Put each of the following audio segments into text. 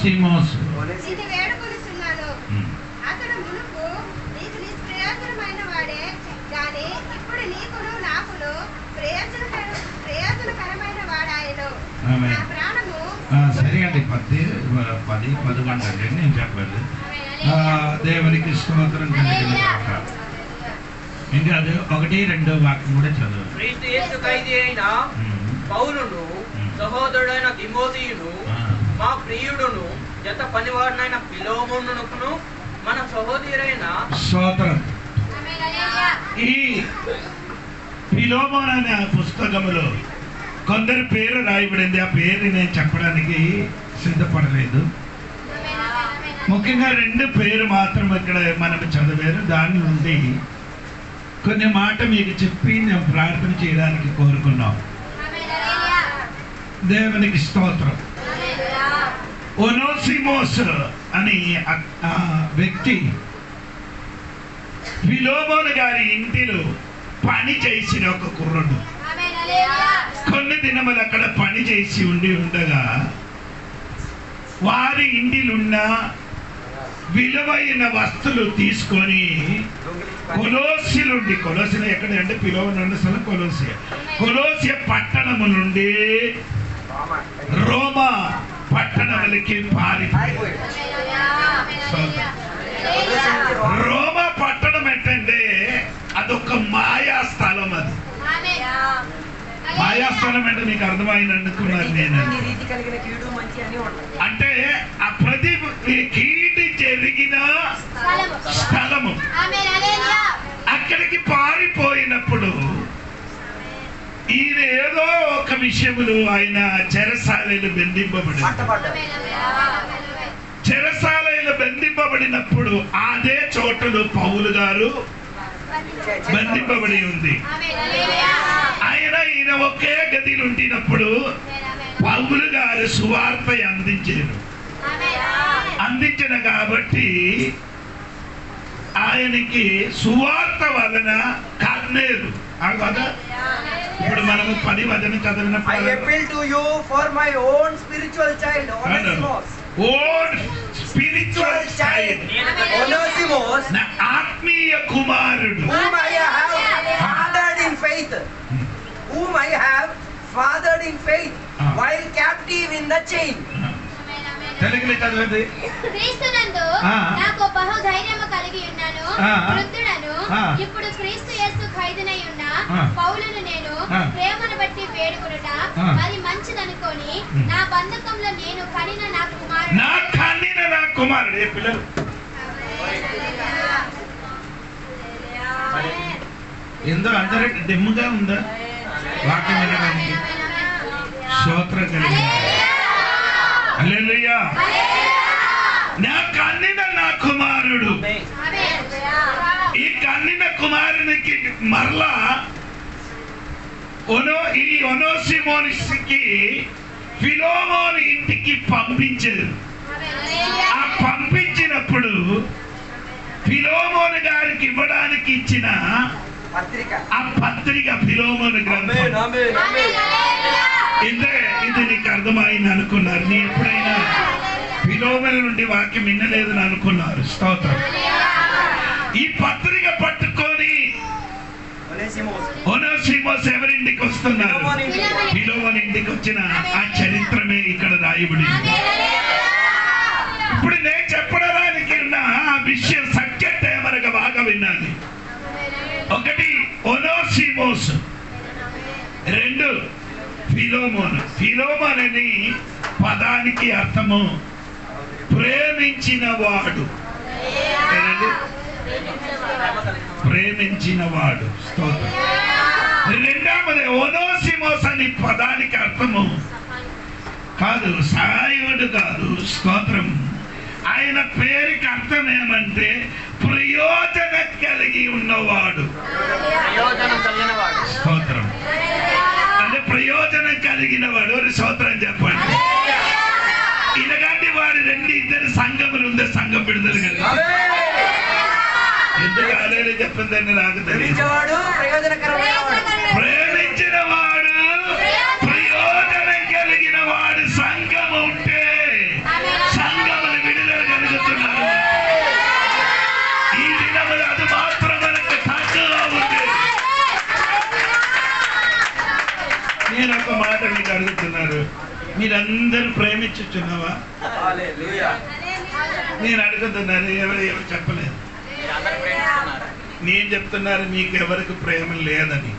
ఒనేసిమోస్ ఇది వేడుకొనుచున్నాను. అతడు మునుపు నీకు నిష్ప్రయోజనమైన వాడే గాని ఇప్పుడు నీకును నాకును ప్రయోజనకరమైన వాడాయను. నా ప్రాణము సరే అండి 10-11 అండి నేను చెప్పలేదు. దేవునికి స్తోత్రం కలిగిన కాక. ఇంకా అది 1-2 వాక్యం కూడా చదువు. క్రీస్తు యేసు ఖైదీ అయిన పౌలును, సహోదరుడైన తిమోతియును, మా ప్రియుడును, జత పనివాడినైన ఫిలోమోనుకును, మన సహోదరుడైన స్తోత్రం. ఈ ఫిలోమోను అనే పుస్తకములో కొందరి పేరు రాయబడింది. ఆ పేరు నేను చెప్పడానికి సిద్ధపడలేదు. ముఖ్యంగా 2 పేరు మాత్రం ఇక్కడ మనం చదివారు. దాని నుండి కొన్ని మాట మీకు చెప్పి నేను ప్రార్థన చేయడానికి కోరుకున్నాం. దేవునికి స్తోత్రం. ఒనేసిమోస్ అని వ్యక్తి ఫిలోమోను గారి ఇంటిలో పని చేసిన ఒక కుర్రుడు. కొన్ని దినములు అక్కడ పని చేసి ఉండగా వారి ఇంటిలున్న విలువైన వస్తువులు తీసుకొని కొలోసియ ఎక్కడ అంటే ఫిలోమోను స్థలం కొలోసియ పట్టణము నుండి రోమా పట్టణములకి పారిపోయాడు. రోమా పట్టణం ఏంటంటే అదొక మాయా స్థలం. అది మాయా స్థలం అంటే మీకు అర్థమైంది అనుకున్నాను నేను. అంటే ఆ ప్రతి కీటి జరిగిన స్థలము. అక్కడికి పారిపోయినప్పుడు ఈయన ఏదో ఒక విషయములు ఆయన చెరసాలలో బంధింపబడినప్పుడు అదే చోటులో పౌలు గారు బంధింపబడి ఉంది. ఈయన ఒకే గదిలో ఉండినప్పుడు పౌలు గారు సువార్త అందించిన కాబట్టి ఆయనకి సువార్త వలన కర్నేలు కదా. ఇప్పుడు మనము 10 వచనం చదివినప్పుడు ఆత్మీయ కుమారుడు whom I have fathered in faith while captive in the chain. తెలుగులో చదవండి. క్రీస్తునందు నాకు బహు ధైర్యము కలిగి ఉన్నాను. వృద్ధుడను ఇప్పుడు క్రీస్తు యేసు ఖైదీనై ఉన్న పౌలును నేను ప్రేమను బట్టి వేడుకొనుట మరి మంచిదనుకొని నా బంధకంలో నేను కనిన నా కుమారుడు. ఏ పిల్లలు ఎంతో అందరూ డెమ్ముగా ఉందా వాక్యం వినడానికి? స్తోత్రం కలిగి హల్లెలూయా. నా కన్నిన నా కుమారుడు. ఈ కన్నిన కుమారునికి మరలా ఈ ఒనేసిమోస్కి ఫిలోమోను ఇంటికి పంపించారు. ఆ పంపించినప్పుడు ఫిలోమోను గారికి ఇవ్వడానికి ఇచ్చిన ఆ పత్రిక ఫిలోమోను గ్రంథం. ఇది నీకు అర్థమైంది అనుకున్నారు. నీ ఎప్పుడైనా ఫిలోమోను నుండి వాక్యం వినలేదని అనుకున్నారు. స్తోత్రం. ఈ పత్రిక పట్టుకొని ఒనేసిమోస్ ఎవరింటికి వస్తున్నారు? ఫిలోమోను ఇంటికి వచ్చిన ఆ చరిత్రమే ఇక్కడ రాయబడింది. ఇప్పుడు నేను చెప్పడానికి ఉన్న ఆ విషయం సబ్జెక్ట్ ఏమనగా బాగా విన్నాను. 1 ఒనేసిమోస్, 2 ఫిలోమోను. ఫిలోమోను అని పదానికి అర్థము ప్రేమించిన వాడు. ప్రేమించిన వాడు. స్తోత్రం. రెండవది ఒనేసిమోస్ అని పదానికి అర్థము కాదు, సహాయుడు కాదు. స్తోత్రం. ఆయన పేరుకి అర్థం ఏమంటే ప్రయోజన కలిగి ఉన్నవాడు. స్తోత్రం. అంటే ప్రయోజనం కలిగిన వాడు. స్తోత్రం చెప్పండి. ఇలాంటి వాడు 2-2 సంఘములు ఉందే సంఘం విడుదల కదా. ఎందుకు ఆలయాలు చెప్పిందని నాకు తెలియదు. ప్రేమించిన వాడు ప్రయోజనం కలిగిన వాడు సంఘం ఉంటే సంఘ దినములు అది మాత్రం మనకు తక్కువ ఉంది. నేను ఒక మాట మీకు అడుగుతున్నారు, మీరందరూ ప్రేమించుచున్నావా? నేను అడుగుతున్నాను, ఎవరు చెప్పలేదు. నేను చెప్తున్నారు మీకు ఎవరికి ప్రేమ లేదని.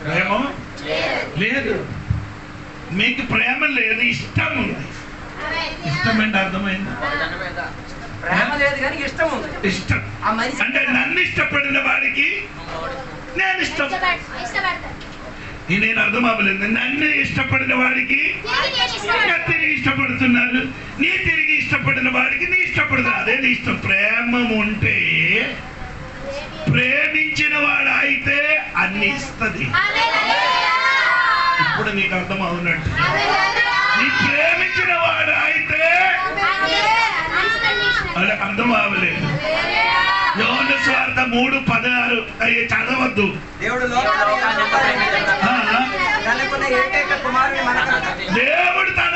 ప్రేమ లేదు, మీకు ప్రేమ లేదు, ఇష్టం ఉంది. ఇష్టం అంటే అర్థమైంది? ప్రేమ లేదు కానీ ఇష్టం ఉంది. ఇష్టం అంటే నన్ను ఇష్టపడిన వాడికి నేను ఇష్టం. నేను అర్థం అవ్వలేదు. నన్ను ఇష్టపడిన వాడికి తిరిగి ఇష్టపడుతున్నారు, నీ తిరిగి ఇష్టపడిన వాడికి నీ ఇష్టపడుతున్నారు. అదే నీ ఇష్టం. ప్రేమ ఉంటే ప్రేమించిన వాడు అయితే అన్ని ఇస్తుంది. ఇప్పుడు నీకు అర్థం అవునట్టు. నీ ప్రేమించిన వాడు అయితే అర్థం అవ్వలేదు. యోహాను సువార్త 3:16 చదవద్దు. దేవుడు తన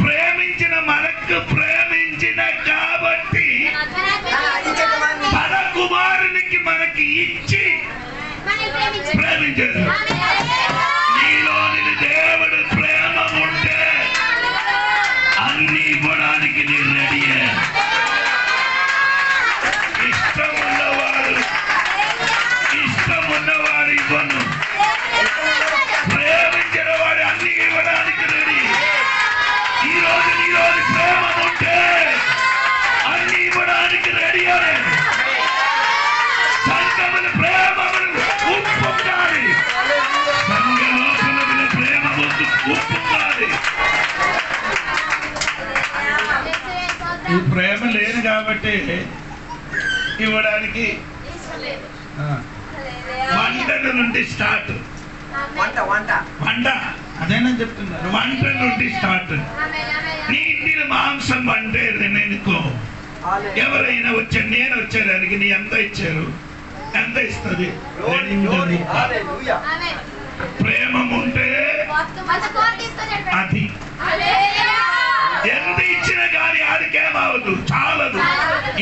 ప్రేమించిన మనకు ప్రేమించిన కాబట్టి తన కుమారునికి మనకి ఇచ్చి ప్రేమించారు. నీలోని దేవుడు ప్రేమ ఉంటే అన్ని ఇవ్వడానికి నేను రెడీయే. ఇష్టం ఉన్నవాడు ఇవ్వను, ప్రేమించిన వాడు అన్ని ఇవ్వడానికి రెడీ. ఈరోజు నీలోని ప్రేమ ఉంటే అన్ని ఇవ్వడానికి రెడీ. సంఘముల ప్రేమములు ఉప్పొంగాలి, సంఘ లోపల ప్రేమ ఉప్పొంగాలి. ఈ ప్రేమ లేదు కాబట్టి ఇవ్వడానికి వంటల నుండి స్టార్ట్. వంట అదేనా చెప్తున్నారు, వంట నుండి స్టార్ట్. నీ ఇంటిలో మాంసం వంటే నేనుకో, ఎవరైనా వచ్చారు, నేను వచ్చేదానికి నీ ఎంత ఇచ్చారు? ఎంత ఇస్తుంది? ప్రేమ ఉంటే అది ఎంత ఇచ్చినా కానీ ఆడికేమవదు, చాలదు,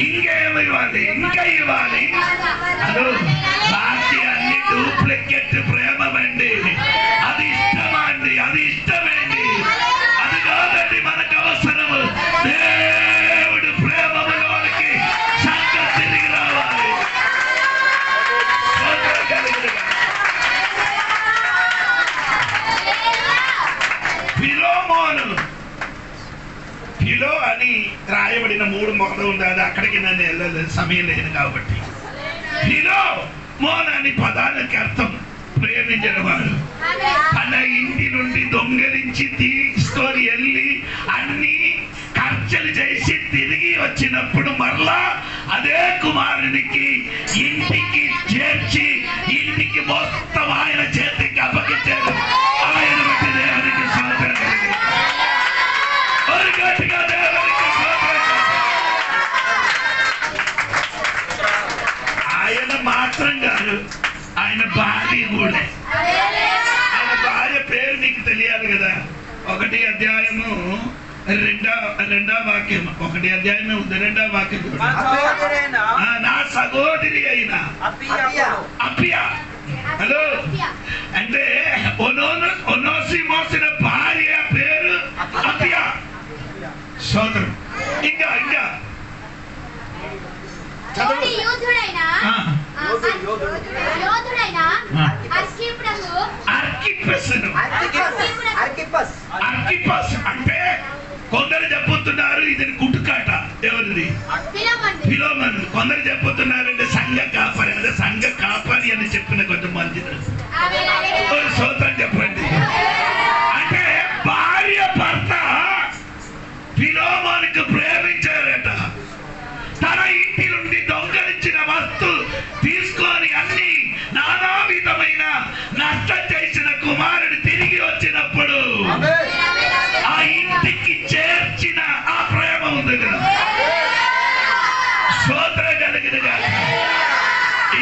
ఇంకేమి ఇవ్వాలి, ఇంకా ఇవ్వాలి. అదో బాకీ అన్ని డూప్లికేట్ ప్రేమ అండి. అది ఇష్టమండి, అది ఇష్టమేండి, అది కాదండి మనకు అవసరము. దేవుడు ప్రేమలోనికి సంఘం తిరిగి రావాలి. ఫిలో అని రాయబడిన 3 మొదలు ఉంది. అది అక్కడికి నన్ను వెళ్ళలేదు, సమయం లేదు కాబట్టి. ఫిలో మోన్ అని పదానికి అర్థం ప్రేమించిన వాడు. తన ఇంటి నుండి దొంగలించి తీసుకొని వెళ్ళి అన్ని ఖర్చులు చేసి తిరిగి వచ్చినప్పుడు మరలా అదే కుమారునికి ఇంటికి చేర్చి ఇంటికి మొత్తం ఆయన చేతికి అప్పగించారు. ఆయన బట్టి దేవునికి స్తోత్రం. గట్టిగా దేవునికి స్తోత్రం. ఆయన మాత్రం కాదు, ఆయన భార్య కూడా. ఆయన భార్య పేరు నీకు తెలియాలి కదా. 1 అధ్యాయము 2వ వాక్యం. 1 అధ్యాయమే ఉంది, 2వ వాక్యం. నా సహోదరి అయిన అప్పియా. హలో, అంటే ఒనోసిమోసిన భార్య పేరు అప్పియా. సోదరు ఇంకా అంటే కొందరు చెప్పుతున్నారు ఇది గుట్టుకాట. ఎవరిది? ఫిలోమన్. కొందరు చెప్పుతున్నారు అంటే సంఘ కాపరి. అంటే సంఘ కాపరి అని చెప్పిన కొంతమంది సోదరు చెప్పండి. అంటే భార్య భర్త ఫిలోమోనుకు ప్రేమించారట. తన ఇంటి నుండి దొంగలించిన వస్తు తీసుకొని అన్ని నానా విధమైన నష్టం చేసిన కుమారుడు తిరిగి వచ్చినప్పుడు ఆ ఇంటికి చేర్చిన ఆ ప్రేమ ఉంది కదా. సోదర కలిగినగా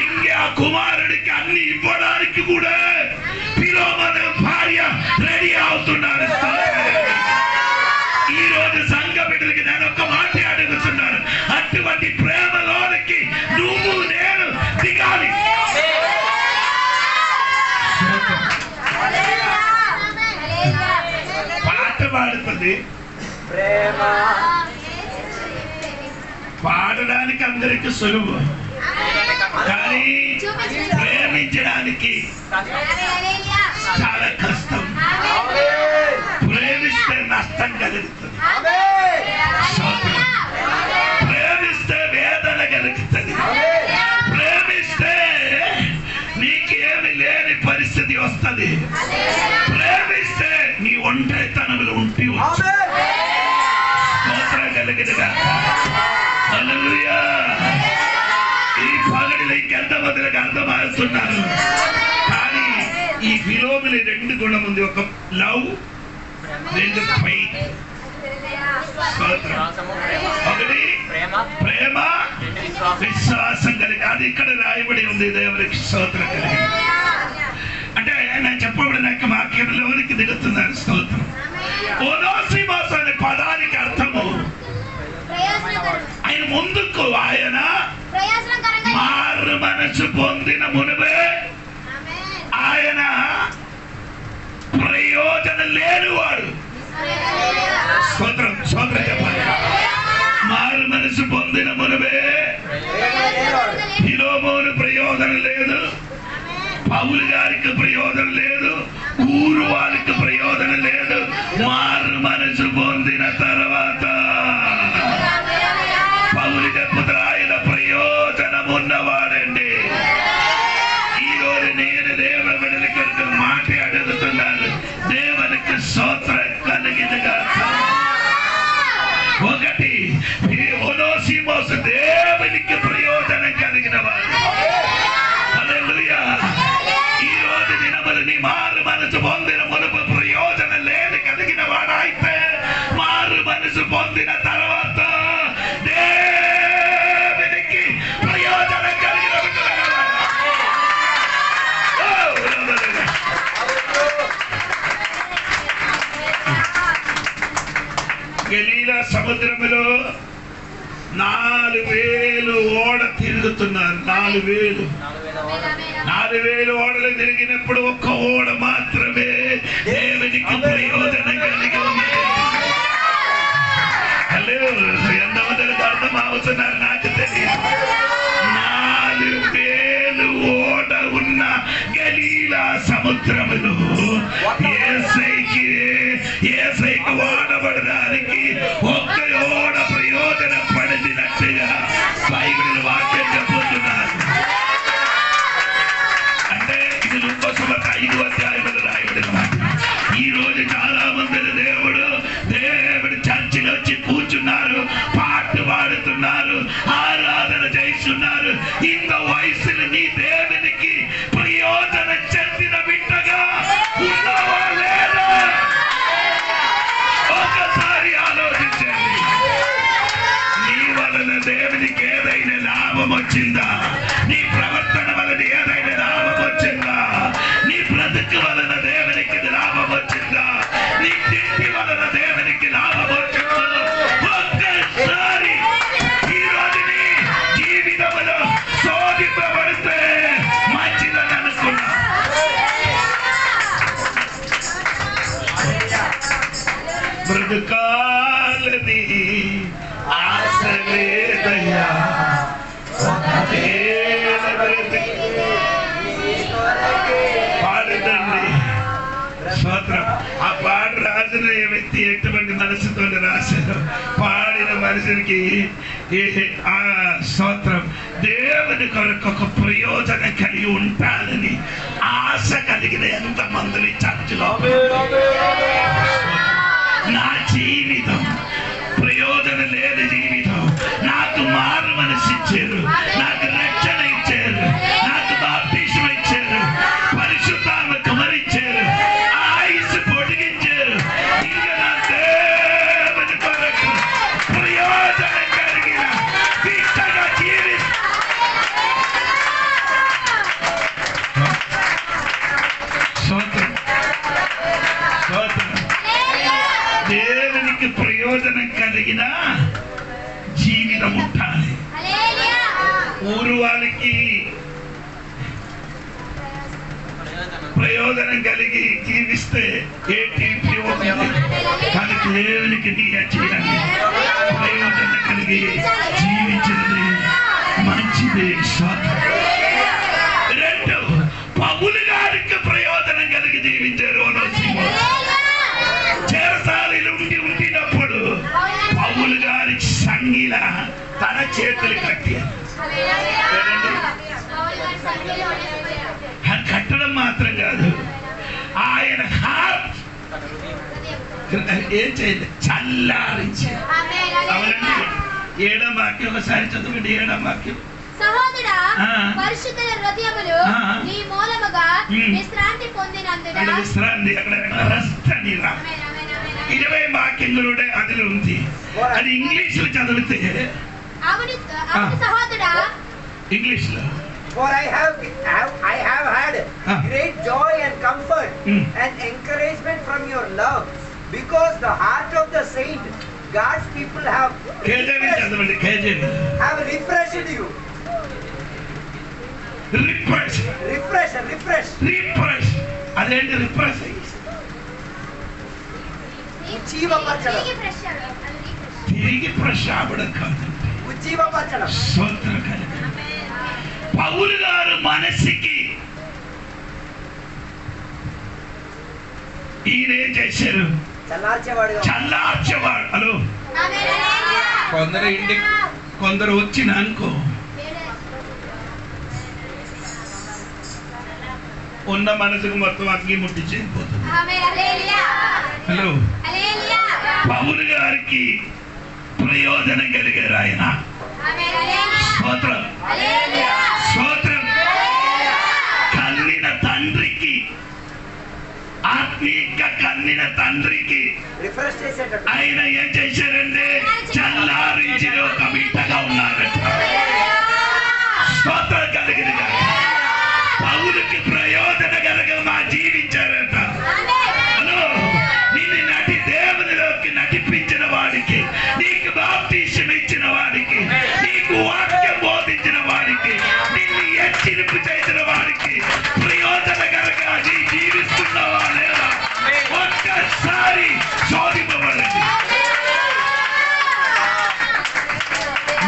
ఇంకా ఆ కుమారుడికి అన్ని ఇవ్వడానికి కూడా ఫిలోమోను భార్య రెడీ అవుతున్నారు. ఈ రోజు సంఘ బిడ్డలకి నేను ఒక్క మాట అడుగుతున్నాను, అటువంటి ప్రేమలోని ఏముంది? పాడడానికి అందరికి సులువు, కానీ ప్రేమించడానికి చాలా కష్టం. ప్రేమిస్తే నష్టం కలుగుతుంది, ప్రేమిస్తే వేదన కలుగుతుంది, ప్రేమిస్తే నీకేమి లేని పరిస్థితి వస్తుంది, ప్రేమిస్తే నీ ఒంటరితనంలో ఉండి స్తోత్రం కలిగినగా. హల్లెలూయా. ఈ పగడిలో ఇంకెంతమందికి అర్థమవుతున్నారు? కానీ ఈ ఫిలోమిలి 2 గుణం ఉంది, ఒక లవ్, 2 ఫైట్. ఒకటి ప్రేమ, విశ్వాసం కలిగి. అది ఇక్కడ రాయబడి ఉంది. దేవునికి స్తోత్రం కలిగి. అంటే నేను చెప్పబడిన వాక్యంలోనికి దిగుతున్నారు. స్తోత్రం. ఓనోసిమోస్ అనే పదానికి అర్థము ఆయన ముందుకు ఆయన మారు మనసు పొందిన మునుపే ఆయన ప్రయోజనం లేనివాడు. స్తోత్రం స్తోత్రం చెప్పాలి. మారు మనసు పొందిన మునుపే ఫిలోమోను ప్రయోజనం లేదు, పౌలు గారికి ప్రయోజనం లేదు, ఊరు వారికి ప్రయోజనం లేదు. మారు మనసు పొందిన తర్వాత పౌలు చెప్పుతూ ఆయన ప్రయోజనం ఉన్నవాడండి. ఈరోజు నేను దేవుని బిడ్డల కొరకు మాట అడుగుతున్నాను. దేవునికి స్తోత్రం కలిగినగా. ఒకటి ఓనోసిమోస్ దేవునికి ప్రయోజనం కలిగిన వాడు. హల్లెలూయా. ఈ రోజు దినములు నీ మారు మనసు పొందిన మునుపు ప్రయోజనం లేదు కలిగిన వాడైతే మారు మనసు పొందిన తర్వాత దేవునికి ప్రయోజనం కలిగిన గలీలా సముద్రములో 4000 ఓడ తిరుగుతున్నారు. 4000 ఓడలు తిరిగినప్పుడు ఒక్క ఓడ మాత్రమే దేవునికి ప్రయోజనం కలిగి ఉంది. ఎంతమందికి అర్థం అవుతున్నారు నాకు తెలియదు. 4000 ఓడ ఉన్న గలీలా సముద్రములో యేసయ్యకి వాడబడడానికి ఒక్క ఓడ ప్రయోజనం పడినట్టుగా బైబిల్ వాక్యం చెబుతున్నారు. అంటే ఇది లుకాసువార్త 5వ అధ్యాయంలో రాయబడిన మాట. ఈ రోజు చాలా మంది దేవుడు చర్చిలో వచ్చి కూర్చున్నారు, పాటలు పాడుతున్నారు, ఆరాధన చేస్తున్నారు. ఇంత వయసులో నీ దేవునికి ప్రయోజనం చెందిన బిడ్డగా ఉన్నావా లేదా? ఒకసారి ఆలోచించండి. నీ వలన దేవునికి ఏదైనా లాభం వచ్చిందా? నీ ప్రవర్తన వలన ఏదైనా లాభం వచ్చిందా? నీ బ్రతుకు వలన దేవునికి లాభం వచ్చిందా? నీ తిండి వలన దేవునికి లాభం వచ్చిందా? ఒక్కసారి ఈ రోజు నీ జీవితంలో శోధింపబడితే మంచిదని అనుకున్నా. బ్రతుకాలని ఆశ లేదయ్యా, పాడదండి. స్తోత్రం. ఆ పాట రాసిన వ్యక్తి ఎటువంటి మనసుతో రాశారు? పాడిన మనిషికి ఆ స్తోత్రం దేవుని కొరకు ఒక ప్రయోజనం కలిగి ఉంటానని ఆశ కలిగిన ఎంతమంది చర్చలో నా జీవితం ప్రయోజనం లేని జీవితం, నాకు మారు మనసు ఇచ్చారు, నాకు రక్షణ ఇచ్చారు, నాకు బాప్తిస్మం ఇచ్చారు, పరిశుద్ధాత్మ కుమరించారు, ఆయుష్ పొడిగించారు. ఇంకా నా దేవుని కొరకు ప్రయోజనం కలిగిన బిడ్డగా దేవునికి ప్రయోజనం కలిగిన జీవితం ఉండాలి. ఊరు వాళ్ళకి ప్రయోజనం కలిగి జీవిస్తే ఏంటి ఉపయోగం? కానీ దేవునికి చేయాలి, ప్రయోజనం కలిగి జీవించినది మంచిది. రెండు, పౌలు గారికి ప్రయోజనం కలిగి జీవించారు. చెరసాలలో ఉండినప్పుడు పౌలు గారి సంగిల తన చేతులు కట్టారు. కట్టడం మాత్రం కాదు, ఆయన ఏం చేయాలి, చల్లారించారు. అవునండి. 7వ వాక్యం ఒకసారి చదవండి. 7వ వాక్యం. సహోదరా, పరిశుద్ధుల హృదయములు నీ మూలముగా విశ్రాంతి పొందినందున, విశ్రాంతి అక్కడ రెస్ట్ అని 20 వాక్యంలో అది ఉంది. అది ఇంగ్లీష్ లో చదివితే అవును సహోదరా, ఇంగ్లీష్ లో For I have had great joy and comfort and encouragement from your love, because the heart of the saint, God's people, have refreshed you. Refresh. అదేంటి రిఫ్రెష్? తిరిగి ఫ్రెష్ అవ్వడం కాదండి, ఉజ్జీవపరచడం. స్తోత్రం కలుగును. పౌలు గారు మనసుకి ఈయన ఏం చేశారు? చల్లార్చేవాడు. హలో, కొందరు ఇంటికి కొందరు వచ్చిన అనుకో, ఉన్న మనసుకు మొత్తం అగ్గి ముట్టించేపోతుంది. హలో, పౌలు గారికి ప్రయోజనం కలిగారు ఆయన. స్తోత్రం, స్తోత్రం. కన్నిన తండ్రికి, ఆత్మీయంగా కన్నిన తండ్రికి ఆయన ఏం చేశారంటే చల్లారించిన ఒక బిడ్డగా ఉన్నారట. స్తోత్రం కలిగిన పౌలుకి ప్రయోజనకరంగా జీవించారట. హలో, నిన్ను నటి దేవునిలోకి నటిపించిన వాడికి, నీకు బాప్తిసం ఇచ్చిన వాడికి, నీకు వాక్యం బోధించిన వాడికి, నిన్ను హెచ్చరిపు చేసిన వాడికి ప్రయోజనకరంగా జీవిస్తున్నావా లేదా ఒక్కసారి శోధింపబడండి.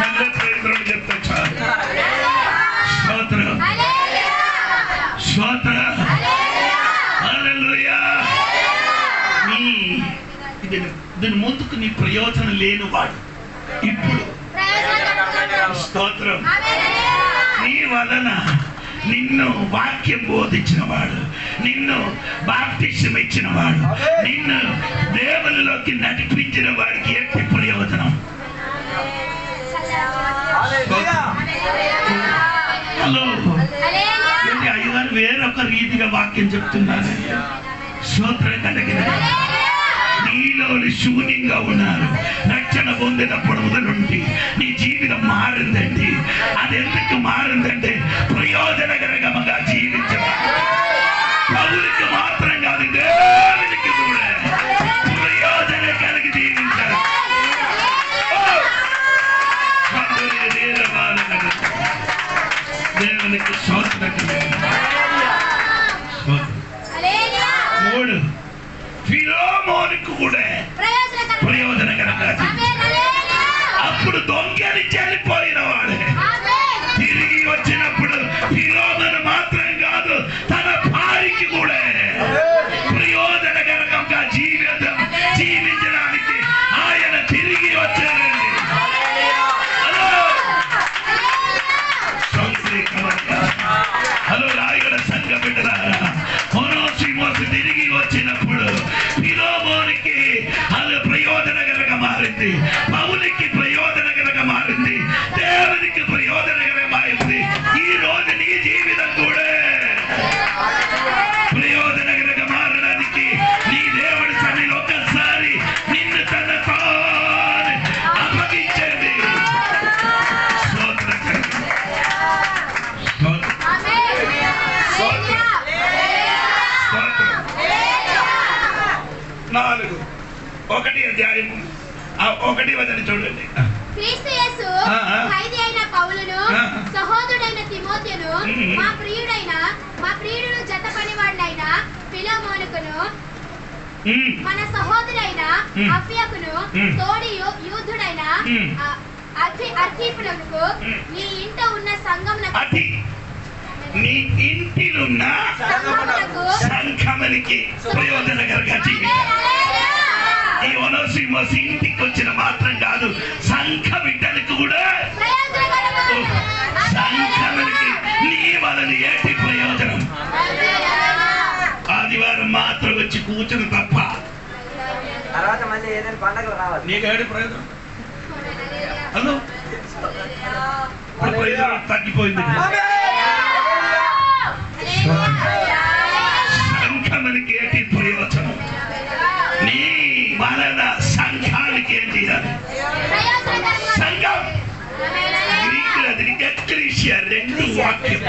నల్ల ప్రేరుడు చెప్తా చాలు. స్తోత్రం, స్తోత్రం, హల్లెలూయా. దీని ముందుకు నీ ప్రయోజనం లేనివాడు ఇప్పుడు స్తోత్రం, నీ వలన నిన్ను వాక్యం బోధించిన వాడు, నిన్ను బాప్తిసం ఇచ్చిన వాడు, నిన్ను దేవునిలోకి నడిపించిన వాడికి ఎట్టి ప్రయోజనం? హలో, ఏంటి అయ్యగారు వేరొక రీతిగా వాక్యం చెప్తున్నారు? స్తోత్రం కలిగిన నీలోని శూన్యంగా ఉన్నారు. రక్షణ పొందినప్పుడు మొదలుండి నీ జీవితం మారిందండి. అది ఎందుకు మారిందంటే ప్రయోజనకరంగా జీవించడం. పౌలుకి మాత్రం కాదు, దేవునికి కూడా ప్రయోజన కలిగి జీవించాలి. దేవునికి స్తోత్రం. 3, ఫిలోమోనుకు కూడా ప్రయోజనకరంగా. అప్పుడు దొంగలించి వెళ్ళిపోయిన వాడే తిరిగి వచ్చినప్పుడు ఫిలోమోను మాత్రం కాదు, తన భార్యకి కూడా ప్రయోజనకరంగా జీవించడానికి ఆయన తిరిగి వచ్చారండి. హలో, రాయగడ సంఘ బిడ్డలారా, ఒనేసిమోసు తిరిగి వచ్చినప్పుడు ఫిలోమోనుకి అది ప్రయోజనకరంగా మారింది, పౌలుకి ప్రయోజనకరంగా మారింది, దేవునికి ప్రయోజనకరంగా మారింది. ఈ రోజు నీ జీవితం కూడా ప్రయోజనకరంగా మారడానికి నీ దేవుడి సన్నిధిలో ఒక్కసారి నిన్ను తన తాను అప్పగించండి. స్తోత్రం, స్తోత్రం. 4, 1 అధ్యాయము 1 వచనం చూడండి. క్రీస్తు యేసు ఖైదీ అయిన పౌలును, సహోదరుడైన తిమోతియును, మా ప్రియుడును జత పనివాడైన ఫిలోమోనుకును మన సహోదరైన అఫ్యకును తోడి యూదుడైన అర్ఖీపునకు నీ ఇంట ఉన్న సంఘమునకు నీ ఇంటిలున్న సంఘమునికి ప్రయోజనకరంగా జీవించాలి. ఈ ఒనోసిమోస్ ఇంటికి వచ్చిన మాత్రం కాదు, సంఘ బిడ్డలకు కూడా సంఘమునికి నీ వలన ఏంటి ప్రయోజనం? ఆదివారం మాత్రం వచ్చి కూర్చుని తప్ప తర్వాత మళ్ళీ ఏదైనా పండగలు రావాలి. నీకేంటి ప్రయోజనం? అదో ప్రయోజనం తగ్గిపోయింది. సంఘమునికి ఏంటి ప్రయోజనం? నీ వలన సంఘానికి ఏం చేయాలి? సంఘం ఎక్లీసియా రెండు వాక్యం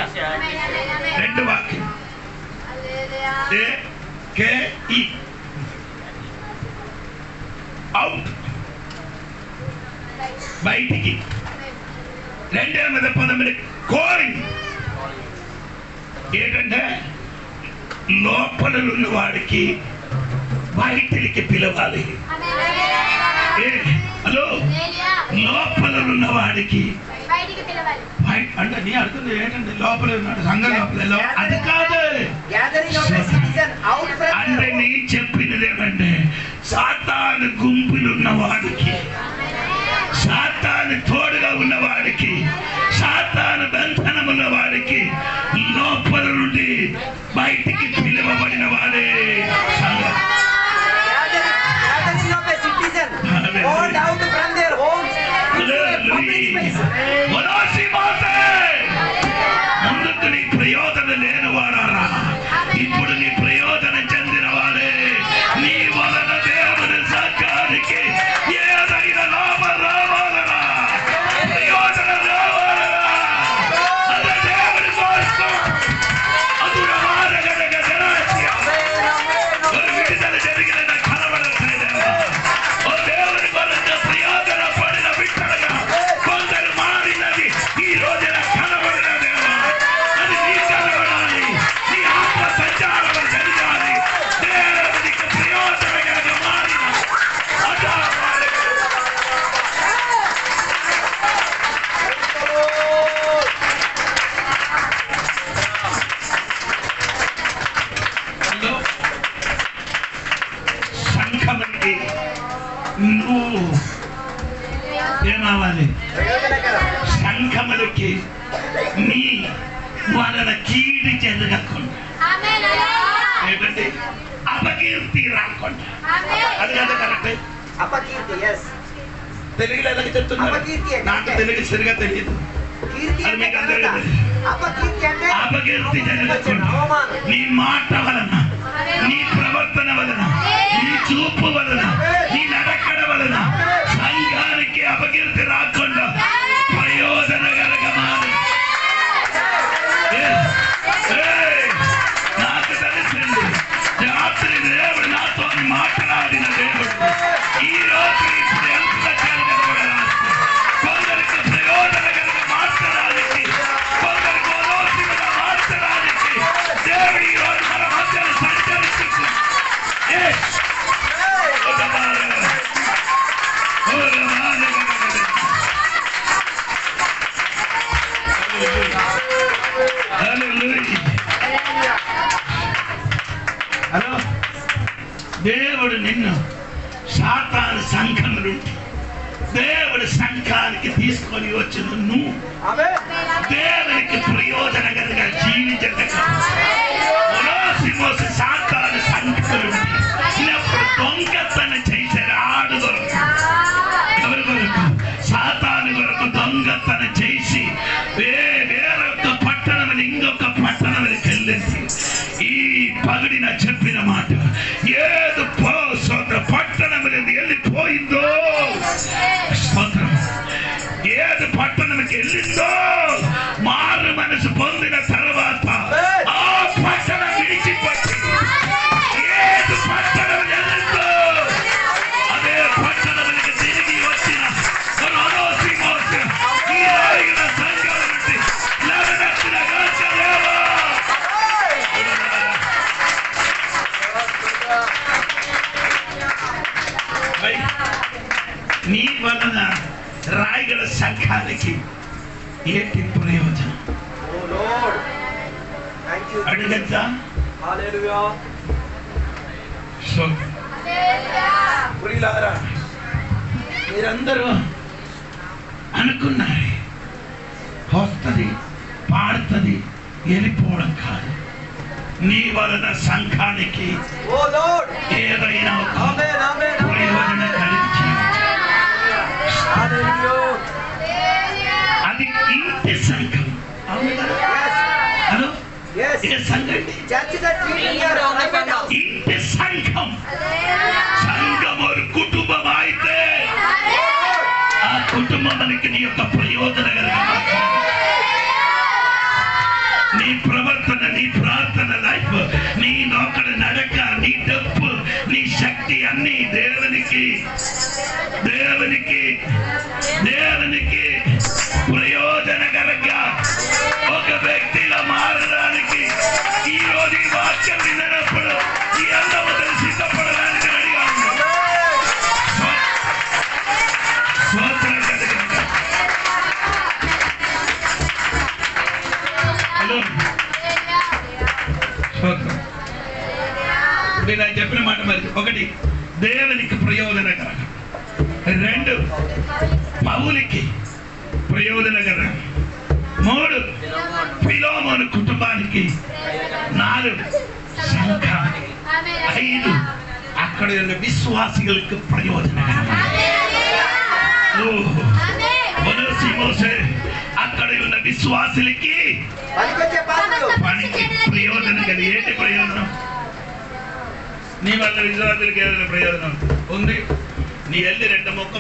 అవుట్ బయటికి 2:19 కోరింగ్ ఏంటంటే లోపల ఉన్న వాడికి బయటికి పిలవాలి. హలో, లోపల ఉన్న వాడికి అంటే నీ అర్థం ఏంటంటే లోపల ఉన్నాడు, సంఘం లోపల. అది కాదు అంటే నీ చెప్పినది ఏమంటే సాతాను గుంపులు ఉన్నవాడికి, సాతాను తోడుగా ఉన్నవాడికి, సాతాను బంధనం ఉన్నవాడికి లోపల నుండి బయటికి పిలువబడిన వాడే సంఘం. ముందుకు నీ ప్రయోజనం లేని వాడారా, ఇప్పుడు నీ ప్రయోజనం చెందిన వాడే. నీ వలన దేవుని సంఘానికి ఏదైనా లాభం రావాలరా, ప్రయోజనం రావాలరా, అదే దేవుని కోసం. అదుర మారగడగ జనాస్య ఒక విడుదల జరిగిన కనబడట్లేదేమో. ఓ దేవుని కొరకు ప్రయోజన పడిన బిడ్డలుగా కొందరు మారినది ఈ రోజున కనబడినదేమో. అది నీ కనబడాలి, నీ ఆత్మ సంచారం జరగాలి. దేవునికి ప్రయోజనగా మారిన సంఘమునికి నువ్వు ఏమవ్వాలి? సంఘములకి నీ వలన కీడు జరగకుండా, ఏంటంటే అపకీర్తి రాకుండా. అది కదా కరెక్ట్. అపకీర్తి, ఎస్. తెలుగులో ఎలా చెప్తున్నారు? నాకు తెలుగు సరిగా తెలియదు. అది మీకు అందరికీ తెలుసు. అపకీర్తి జరగకుండా నీ మాట వలన, నీ ప్రవర్తన వలన, నీ చూపు వలన, నీ నడకడ వలన సంఘానికి అపకీర్తి రాకుండా ప్రయోజనకరంగా నాకు తెలిసింది. రాత్రి దేవుడు నాతో మాట్లాడిన దేవుడు ఈ రోజు ఇప్పుడు ఎంత జరగబడాలి. కొందరికి ప్రయోజనకరంగా మార్చడానికి, కొందరికి అనవసరంగా మార్చడానికి దేవుడు ఈ రోజు మన మధ్యలో సంచరిస్తుంది. హలో, దేవుడు నిన్ను సాతాను సంఘం నుండి దేవుడు సంఘానికి తీసుకొని వచ్చిన నువ్వు దేవునికి ప్రయోజనకరంగా జీవించక సాతాను సంఘం నుండి చిన్నప్పుడు దొంగతనం చేశారు. ఆడుదొర ఎవరి కొరకు? సాతాను కొరకు దొంగతనం చేసి వేరొక పట్టణం ఇంకొక పట్టణంకి వెళ్ళింది. ఈ పగడిన చెప్పిన మాట ఏదో పట్టణం వెళ్ళిపోయిందో, స్తోత్రం, ఏది పట్టణంకి వెళ్ళిందో మారు మనసు పొందిన తర్వాత ఆ పట్టణం విడిచిపెట్టి ఏది పట్టణం వెళ్ళిందో అదే పట్టణంకి తిరిగి వచ్చిన ఈ రాయిన సంఘం నుండి లవనెత్తిన గాచలేవా. సంఘానికి ఏంటి ప్రయోజనం? అడగచ్చా? మీరందరూ అనుకున్నారు వస్తుంది పాడుతుంది వెళ్ళిపోవడం కాదు. నీ వలన సంఘానికి ఏదైనా ఒక ప్రయోజనం కలిగించి అది ఇంటి సంఘం. హలో, ఏ సంఘం? ఇంటి సంఘం. సంఘం ఒక కుటుంబం అయితే ఆ కుటుంబానికి నీ యొక్క ప్రయోజనకరంగా నీ ప్రవర్తన, నీ ప్రార్థన లైఫ్, నీ నోకడ నడక, నీ డప్పు, నీ శక్తి అన్ని దేవునికి ప్రయోజనకరంగా ఒక వ్యక్తిలో మారడానికి ఈ రోజు ఈ వాక్యం విన్నప్పుడు ఈ అందరూ సిద్ధపడడానికి రెడీగా ఉంది. స్తోత్రం కలుగును. హలో, స్తోత్రం. ఇప్పుడు నేను చెప్పిన మాట మరి ఒకటి దేవునికి ప్రయోజనకరం, రెండు పౌలుకి ప్రయోజనకరం, మూడు ఫిలోమోను కుటుంబానికి, నాలుగు సంఘానికి, ఐదు అక్కడ ఉన్న విశ్వాసిகளுக்கு ప్రయోజనకరం. అక్కడ ఉన్న విశ్వాసులకి పనికి ప్రయోజనం కదా. ఏంటి ప్రయోజనం? నీ వల్ల విశ్వాసులకి ఏదైనా ప్రయోజనం ఉంది? నీ వెళ్ళి రెండు ముక్క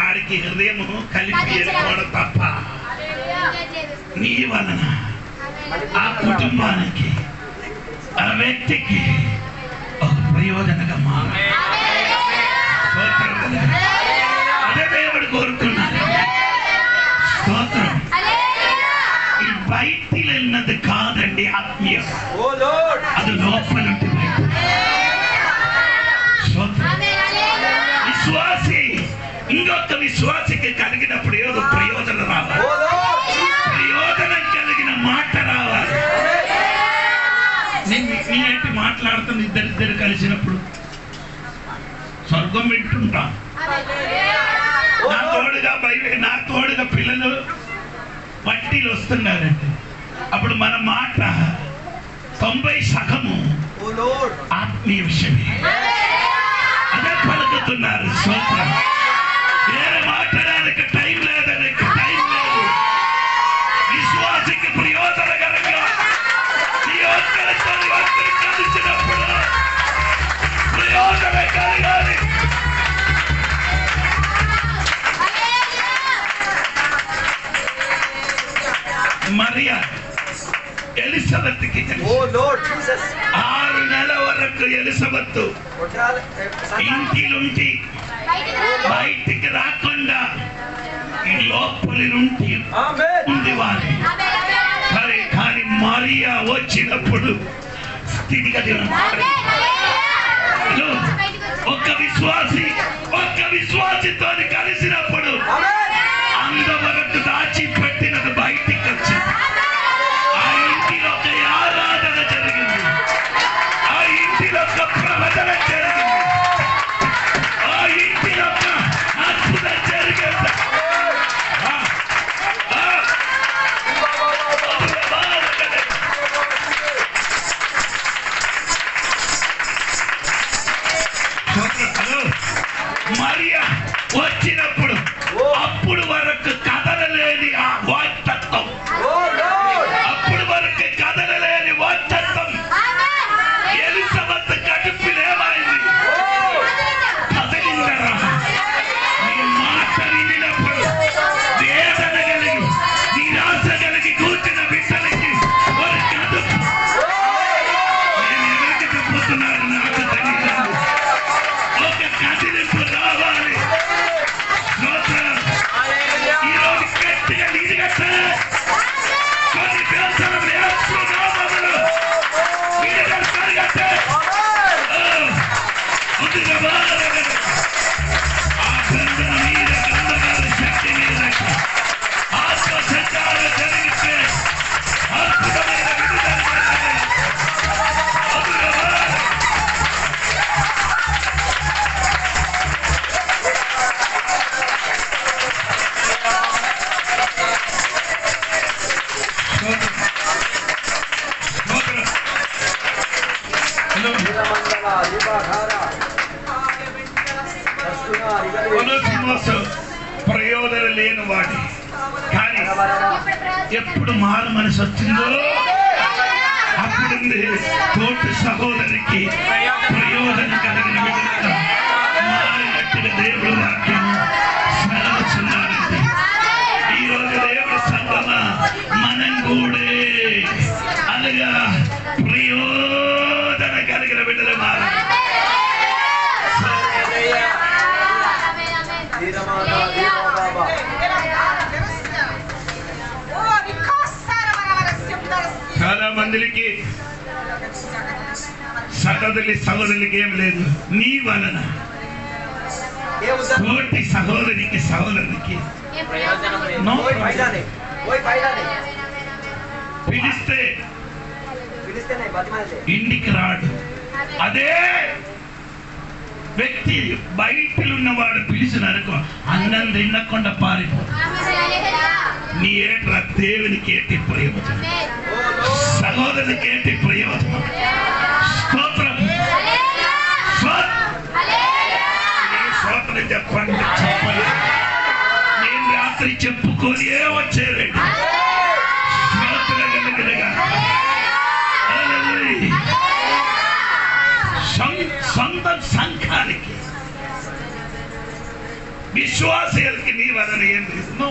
ఆడికి హృదయము కలిపి వెళ్ళిపోవడం తప్ప నీ వలన ఆ కుటుంబానికి, ఆ వ్యక్తికి ఒక ప్రయోజనంగా మారాలి. అదే దేవుడు కోరుకున్నాడు. స్తోత్రం. ఈ బయటికి వెళ్ళినది కాదండి ఆత్మీయం, అది లోపలుంటి బయట. విశ్వాసి ఇంకొక విశ్వాసికి కలిగినప్పుడు ఏదో ప్రయోజనం రావాలి, ప్రయోజనం కలిగిన మాట రావాలి. నేనేంటి మాట్లాడుతాను? ఇద్దరిద్దరు కలిసినప్పుడు స్వర్గం వింటుంటాం. నా తోడుగా పిల్లలు పట్టీలు వస్తున్నారంటే అప్పుడు మన మాట 90% ఆత్మీయ విషయమే. అదే పలుకుతున్నారు. స్తోత్రం. వేరే మాట్లాడడానికి టైం లేదని టైం లేదు. విశ్వాసికి ప్రయోజనకరంగా నీ ఒక్కరితో కలిసినప్పుడు ప్రయోజనం కలగాలి. మరియా ఎలిజబెత్కి 6 నెలల వరకు ఎలిజబెత్ ఇంటిలుంటి బయటికి రాకుండా లోపలి నుండి ఉండేవారు. కానీ మరియా వచ్చినప్పుడు స్థితిగతి ఒక్క విశ్వాసితో కలిసినప్పుడు అంతవరకు దాచిపెట్టినది బయటికి వచ్చింది. ఆ ఇంటిలో ఒక ఆరాధన జరిగింది, ఆ ఇంటిలో ఒక ప్రవచన జరిగింది, ఆ ఇంటిలో ఒక అద్భుతం జరిగింది. మరియా వచ్చినప్పుడు అప్పుడు వరకు కథన ప్రయోజనం లేని వాడి కానీ ఎప్పుడు మారు మనసు వచ్చిందో అప్పుడు తోటి సహోదరికి ప్రయోజనం కలిగిన విధంగా మారినట్టుగా దేవుడు వాక్యం సెలవుచున్నారండి. ఈరోజు దేవుడు సంగమా మనం కూడా అనగా ప్రయోజన కలిగిన బిడ్డలు మారాలి. చాలా మందికి సహోదరులకి ఏం లేదు. నీ వలన తోటి సహోదరికి పిలిస్తే ఇంటికి రాడు. అదే వ్యక్తి బయటలున్నవాడు పిలిచిననుకో అన్నం తినకుండా పారిపోతాడు. నీ ఏట్రా దేవునికి ఏంటి ప్రయోజనం, సహోదరునికి ఏంటి ప్రయోజనం? స్తోత్రం స్తోత్రం చెప్పండి. నేను రాత్రి చెప్పుకొని వచ్చేదండి. స్తోత్రం కలిగినగా సొంత సంఘానికి విశ్వాసాలకి నీ వలన ఏం లేదు,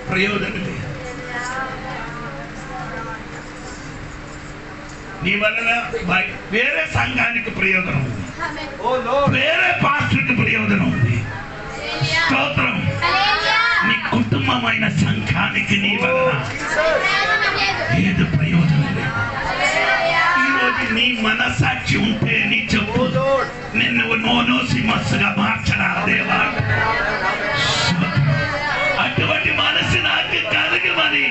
ప్రయోజనం లేదు. నీ వలన వేరే సంఘానికి ప్రయోజనం ఉంది, వేరే పాస్టర్కి ప్రయోజనం ఉంది. స్తోత్రం. నీ కుటుంబమైన సంఘానికి నీ వలన ఏది ప్రయోజనం లేదు. ఈరోజు నీ మనసాక్షి ఉంటే నీ చెప్పు, నిన్ను నోనోసిమస్సుగా మార్చరా దేవా. అటువంటి మనసు నాకు కలగమని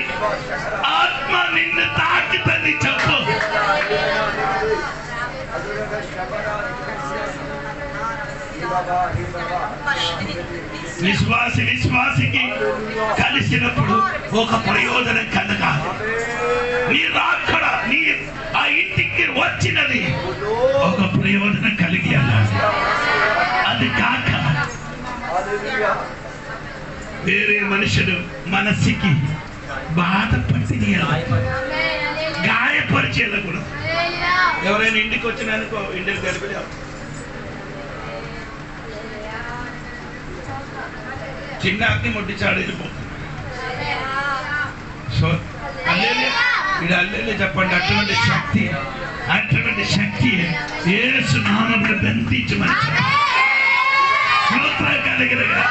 ఆత్మ నిన్ను తాకుతుంది చెప్పు. విశ్వాసికి కలిసినప్పుడు ఒక ప్రయోజనం కలగాలి. నీ రాకడ నీ ఆ ఇంటికి వచ్చినది ఒక ప్రయోజనం కలిగి అది కాక వేరే మనుషులు మనసుకి బాధపడి గాయపరిచేలా కూడా. ఎవరైనా ఇంటికి వచ్చినానుకో ఇంటికి గడిపి చిన్న అగ్ని ముట్టించాడు వెళ్ళిపోతుంది. సో ఇది అల్లెల్లి చెప్పండి. అటువంటి శక్తి యేసు నామములో బంధించి మంచి స్తోత్రం కలిగినగా.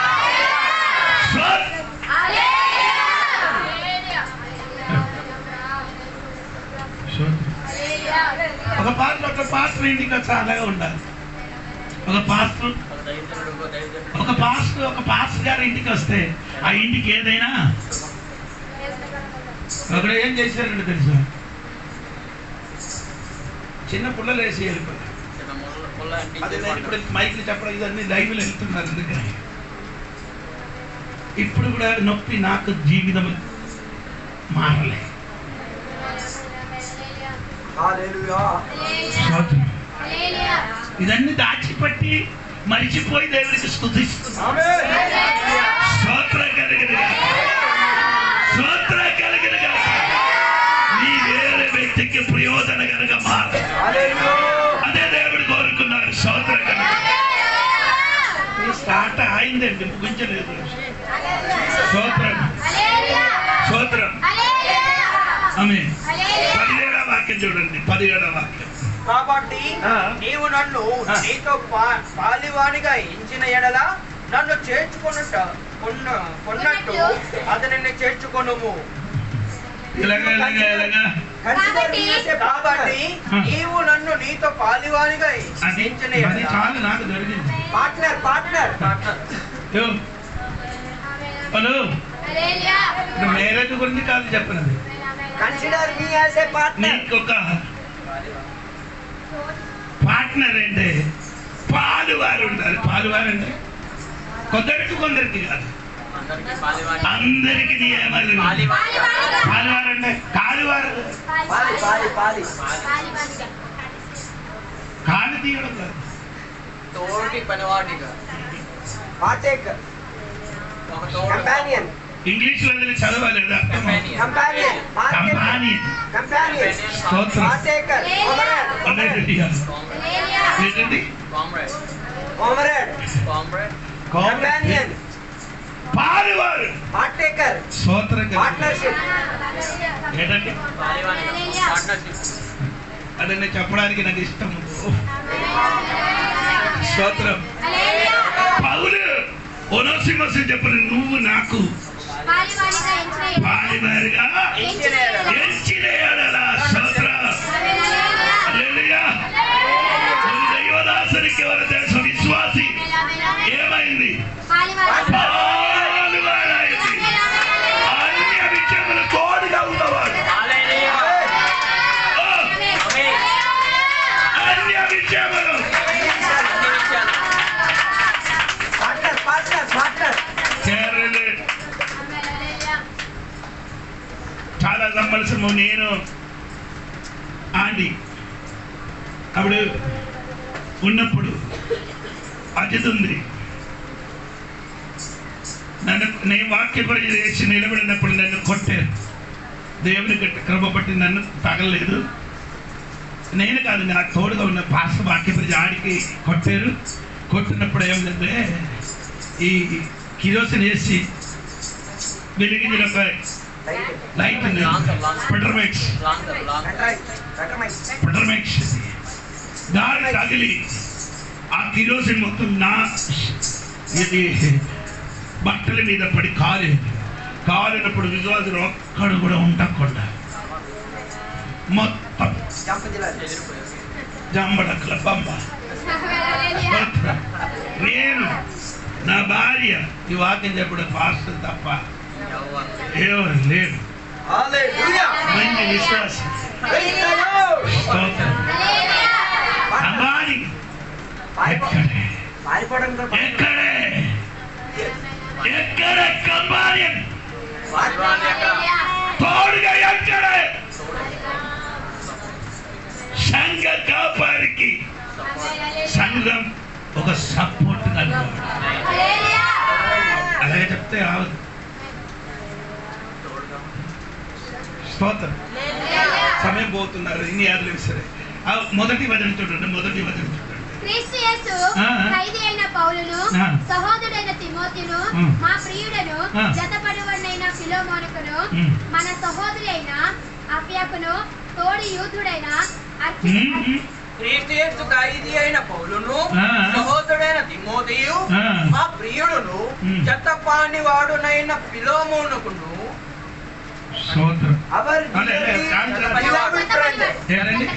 ఒక పాస్టర్ ఇంటికి చాలాగా ఉండాలి. ఒక పాస్టర్ గారి ఇంటికి వస్తే ఆ ఇంటికి ఏదైనా అక్కడ ఏం చేశారంటే తెలుసా, చిన్న పుల్లలు వేసి వెళ్ళిపోయారు. అదే నేను ఇప్పుడు మైకులు చెప్పడం ఇదన్నీ లైవ్లో వెళ్తున్నారు. అందుకని ఇప్పుడు కూడా నొప్పి నాకు జీవితం మారలే. ఇదన్నీ దాచిపట్టి మరిచిపోయి దేవుడికి స్తుతిస్తున్నాం. నీ వేరే వ్యక్తికి ప్రయోజన కనుక మారు. అదే దేవుడు కోరుకున్నారు. స్తోత్రం కనుక స్టార్ట్ అయిందండి, ముగించలేదు. స్తోత్రం స్తోత్రం. ఆమేన్. 17వ వాక్యం చూడండి. 17వ వాక్యం. కాబట్టి నీవు నన్ను నీతో పాలివానిగా ఎంచిన ఎడల నన్ను కొన్నట్టు అతనిని చేర్చుకొనుము. కాబట్టి నీవు నన్ను నీతో పాలివానిగా ఎంచిన మ్యారేజ్ గురించి కాదు చెప్పినది. Consider me as a partner. నీకొక పార్ట్నర్ అంటే పాలువారు ఉండాలి. పాలువారు అంటే కొందరికి కాదు. అందరికి నియమాలు. పాలివారు అంటే కాలువారు కాలు తీయడం కాదు, తోటి పనివాడిగా partaker, companion, ఇంగ్లీష్ లో చదవాలి కదా. companion, కంపానీ companion, స్తోత్రం. partaker, ఏంటండి? comrade, companion, పాలువారు partaker, స్తోత్రం. partnership. ఏంటండి? అదన్నీ చెప్పడానికి నాకు ఇష్టం. స్తోత్రం. పౌలు ఒనోసిమస్ చెప్పిన నువ్వు నాకు పాలివారిగా ఎంచినయెడల. స్తోత్రం. హల్లెలూయా. దైవదాసునికి ఎవరి దేశ విశ్వాసి ఏమైంది? పాలువారైంది. అన్య విషయములు తోడుగా ఉన్నవాడు. అన్య విషయములు Partner. చేరలే. చాలా సంవత్సరము నేను ఆంటీ అప్పుడు ఉన్నప్పుడు అతిథి ఉంది. నేను వాక్య పరిచయం చేసి నిలబడినప్పుడు నన్ను కొట్టారు. దేవుని కృప పట్టి నన్ను తగలలేదు. నేను కాదు, నాకు తోడుగా ఉన్న పాస్టర్ వాక్య పరిచయం ఆడికి కొట్టారు. కొట్టినప్పుడు ఏమిటంటే ఈ కిరోసిన్ వేసి వెలిగించిన ఒక లైట్ ఉంది, పెట్రోమెక్స్ దాడి తగిలి ఆ కిరోసిన్ మొత్తం నా ఇది బట్టల మీద పడి కాలినప్పుడు విశ్వాసులు ఒక్కడు కూడా ఉండకుండా మొత్తం జంబడక్కల బంబ. నేను నా భార్య ఈ వాక్యం చెప్పడం పాస్టర్ తప్ప ఎవరు లేరు. మంచి విశ్వాసం. అంబానీ ఎక్కడే కంబానియన్ తోడుగా ఎక్కడే సంఘ కాపారికి సంఘం ఒక సపోర్ట్ కలవాడు. అలాగే చెప్తే రావద్దు. స్తోత్రం. సమయం పోతున్నారు. ఇన్ని యాదలు సరే. మొదటి వచనం చూడండి. క్రీస్తు యేసు ఖైదీ అయిన పౌలును, సహోదరుడైన తిమోతిను, మా ప్రియుడను, జతపడివాడైన ఫిలోమోనుకును, మన సహోదరి అయిన అప్యకును, తోడి యూదుడైన క్రీస్తు యేసు ఖైదీ అయిన పౌలును, సహోదరుడైన తిమోతియు, మా ప్రియుడును, జతపని వాడునైన ఫిలోమోనుకును,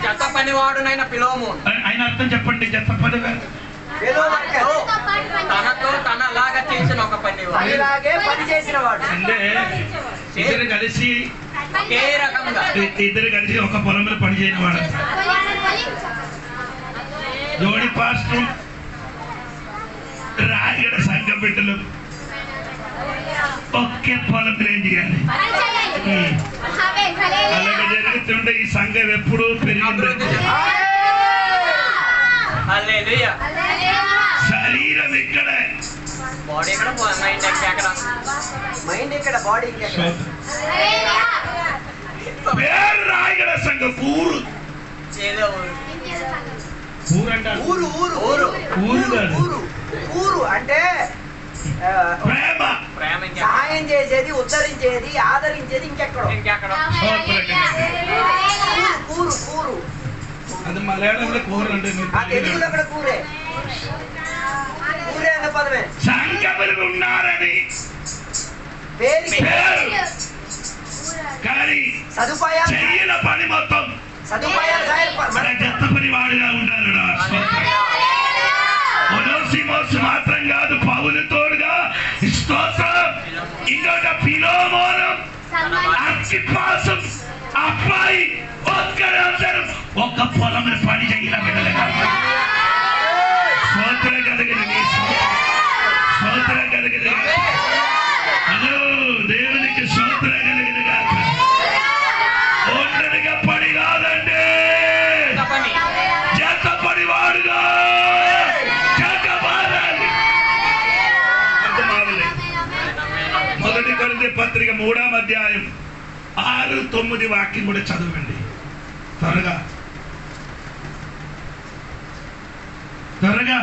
జత పనివాడునైన ఫిలోమోను. ఆయన అర్థం చెప్పండి. జత పనివాడు తనతో తనలాగా చేసిన ఒక పని చేసిన వాడు. అంటే ఇద్దరు కలిసి ఒకే రకంగా ఒక పొలంలో పని చేయని వాడు. జోడి పాస్టర్ రాయగడ సంఘ బిడ్డలు ఒకే పొలంలో ఏం చేయాలి? అలాగే జరుగుతుంటే ఈ సంఘం ఎప్పుడు పెరిగింది. శరీరం ఇక్కడే, బాడీ ఎక్కడ, మైండ్ ఎక్కడ, బాడీ పేరు రాయగడ సంఘం. ఊరు ఊరు ఊరు ఊరు ఊరు ఊరు అంటే ప్రేమ, సహాయం చేసేది, ఉద్ధరించేది, ఆదరించేది ఇంకెక్కడో. కూరు కూరు అది మలయాళంలో కూర అంటే తెలుగులో అక్కడ కూరే. కూరే అన్న పదమే. సంఘములు ఉన్నారని కానీ సదుపాయాలు చెయ్యల పని మొత్తం జత పని వాడిగా ఉంటారు. ఒనోసిమోస్ మాత్రం కాదు, పౌలు తోడుగా స్తోత్రం. ఇంకొక ఫిలోమోను, అర్కిపాసు అబ్బాయి ఒక్కరందరూ ఒక్క పొలంలో పని చేయాల బిడ్డలుగా. స్తోత్రం కలిగిన స్తోత్రం కలిగిన 6, 9 వాక్యం కూడా చదవండి త్వరగా త్వరగా.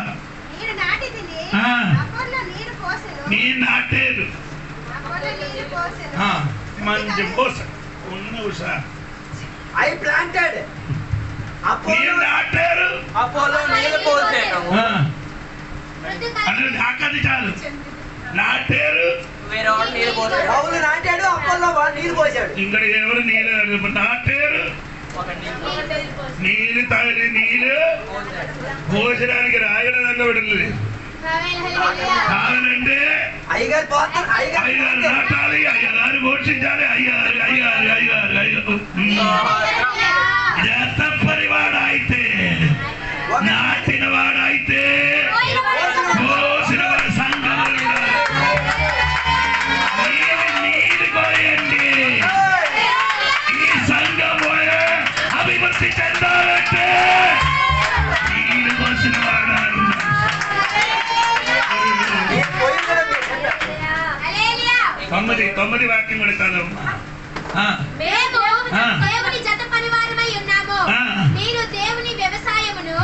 నేను నాటితిని, అప్పట్లో నీరు పోసెను, నేను నాటేరు అప్పట్లో నీరు పోసెను, మంచి పోస ఉన్న ఉషా. I planted. నేను నాటారు అపోలో నీళ్ళు పోసాను. అంటే నాకది చాలు. నాటారు వేరే వాళ్ళు నీళ్ళు పోసాడు. పౌలు నాటాడు, అపోలో వాడు నీళ్ళు పోసాడు. ఇక్కడ ఎవరు నీళ్ళు నాటారు? ఒక నీళ్ళు నీళ్ళు తాగి నీళ్ళు పోసడానికి రాయడం పెట్టలేదు. కావాలంటే అయ్యగారు పోతారు, అయ్యగారు నాటాలి, అయ్యగారు పోషించాలి. అయ్యారు తప్పని వాడైతే, నాటిన వాడైతే, పోసిన వాడు సంఘంలో నీరు పోయండి. ఈ సంఘం పోయే అభివృద్ధి చెందాలంటే నీరు పోసిన వాడు. తొమ్మిది వాక్యం కూడా చదవమ్మా. మేము దేవుని జత పనివారమై ఉన్నాము. మీరు దేవుని వ్యవసాయమును,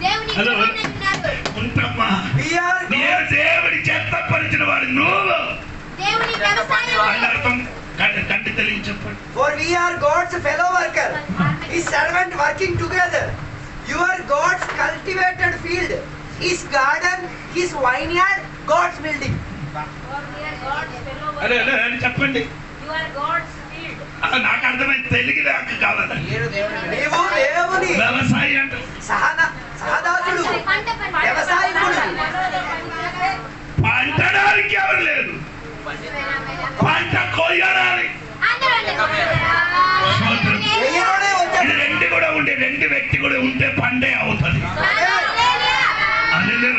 దేవుని గృహమును ఉన్నారు. ఉంటామ్మా. నేను దేవుని చెత్తపరిచిన వాడు, నువ్వు దేవుని వ్యవసాయం. అర్థం కంటి తెలియ చెప్పండి. For we are God's fellow worker, His servant working together. You are God's cultivated field, His garden, His vineyard, God's building. అదే అని చెప్పండి. నాకు అర్థమైంది, తెలుగు నాకు కావాలి. నీవు దేవుని వ్యవసాయం అంటే సహదాసుడు, వ్యవసాయకుడు. పంటడానికి ఎవరు లేదు, పంట కొయ్యడానికి ఇది రెండు కూడా ఉండే, రెండు వ్యక్తి కూడా ఉంటే పండే అవుతుంది. అదే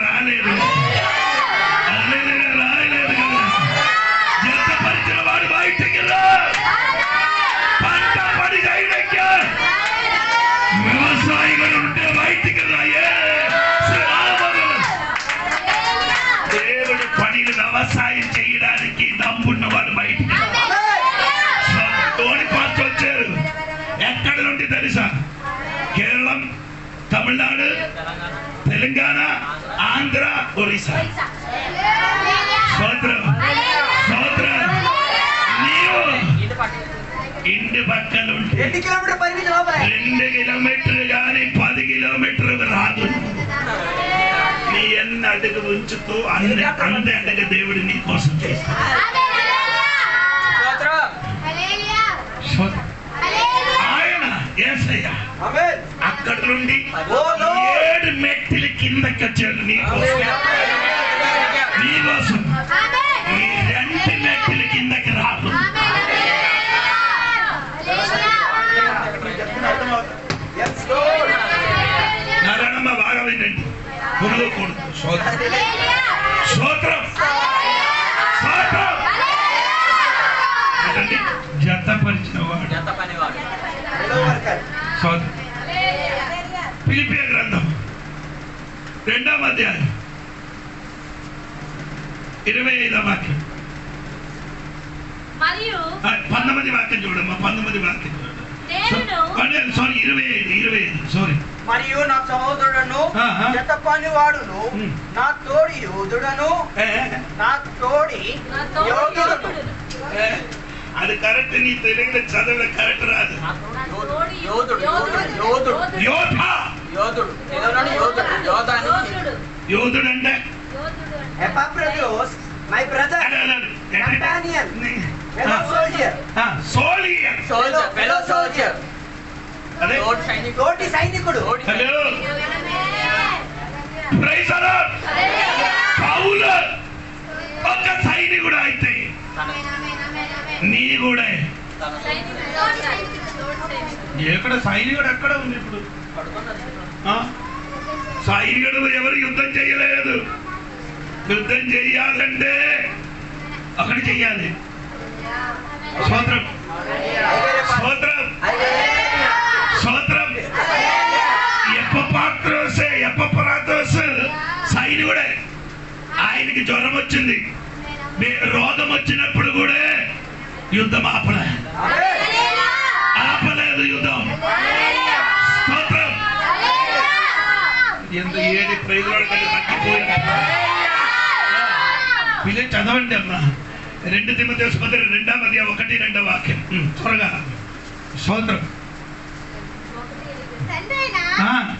రాలేదు, అదే రాయలేదు కదా. ఎంత పరిచిన వాడు బయటికి రా, పంట పడి చేయడానికి వ్యవసాయిగా ఉంటే బయటికి రాయే. దేవుడి పనిని వ్యవసాయం చేయడానికి దమ్మున్నవాడు బయటికి తోడిపాటు వచ్చారు. ఎక్కడ నుండి తెలుసా? కేరళం, తమిళనాడు, తెలంగాణ, ఆంధ్ర, ఒరిస్సా. సోదరం సోదరం, నీవు ఇంటి పక్కన ఉంటే 2 కిలోమీటర్ పరిమితి లోపల 2 కిలోమీటర్లు కానీ 10 కిలోమీటర్లు రాదు. నీ ఎన్ని అడుగు ఉంచుతూ అందే అడుగు దేవుడు నీ కోసం చేస్తాడు. ఆయన యేసయ్య అక్కడ నుండి 7 మెట్లు కిందకి వచ్చాడు నీ కోసం. నీ కోసం నీ 2 మెట్లు కిందకి రాదు. నారాయణమ్మ బాగా వినండి, గురువుకూడదు. స్తోత్రం స్తోత్రం. జతపరిచిన వాడు ఫిలిప్పీ గ్రంథం 2వ అధ్యాయం 25వ వాక్యం, 19 వాక్యం చూడమ్మా. 19 వాక్యం చూడండి. Sorry 25 sorry. మరియు నా సహోదరుడును, జత పనివాడును, నా తోడి యోధుడను, నా తోడి యోధుడు. అది కరెక్ట్, నీ తెలుగులో చదవలే కరెక్ట్ రాదు. యోధుడు యోధుడు యోధ యోధుడు యోధుడు యోధుడు అంటే Epaphroditus, my brother, companion, fellow soldier, fellow soldier. అదే తోటి సైనికుడు. Hello praise the lord. Paul ఒక సైనికుడు అయితే నీ కూడా ఎక్కడ సైనికుడు ఎక్కడ ఉంది ఇప్పుడు? సైనికుడు ఎవరు యుద్ధం చేయలేదు. యుద్ధం చెయ్యాలంటే అక్కడ చెయ్యాలి. స్తోత్రం స్తోత్రం స్తోత్రం. ఎప్పప్రాతోస్ సైనికుడే. ఆయనకి జ్వరం వచ్చింది, రోగం వచ్చినప్పుడు కూడా యుద్ధం ఆపలే. వీళ్ళు చదవండి అమ్మా. 2 తిమోథెయుసు పత్రిక 2వ అధ్యాయం 1-2 వాక్యం త్వరగా. స్తోత్రం.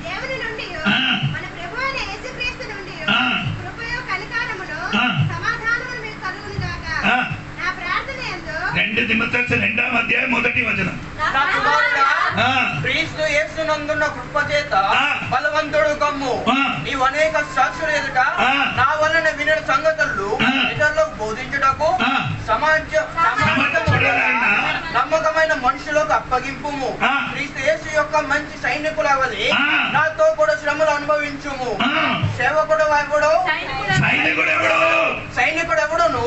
దేవుని నుండి మన ప్రభువైన యేసుక్రీస్తు నుండి కృపయు కనికరమును సమాధానమును మీకు కలుగును గాక. నా ప్రార్థన యందు 2 తిమోథెయుసు 2వ అధ్యాయం 1వ వచనం. క్రీస్తు యేసునందున్న కృప చేత బలవంతుడు కమ్ము. నీవు అనేక సాక్షుల ఎదుట నా వలన వినిన సంగతులు ఇతరులకు బోధించుటకు నమ్మకమైన మనుషులకు అప్పగింపుము. క్రీస్తు యేసు యొక్క మంచి సైనికులవలి నాతో కూడా శ్రమలు అనుభవించుము. సేవకుడు ఎవడును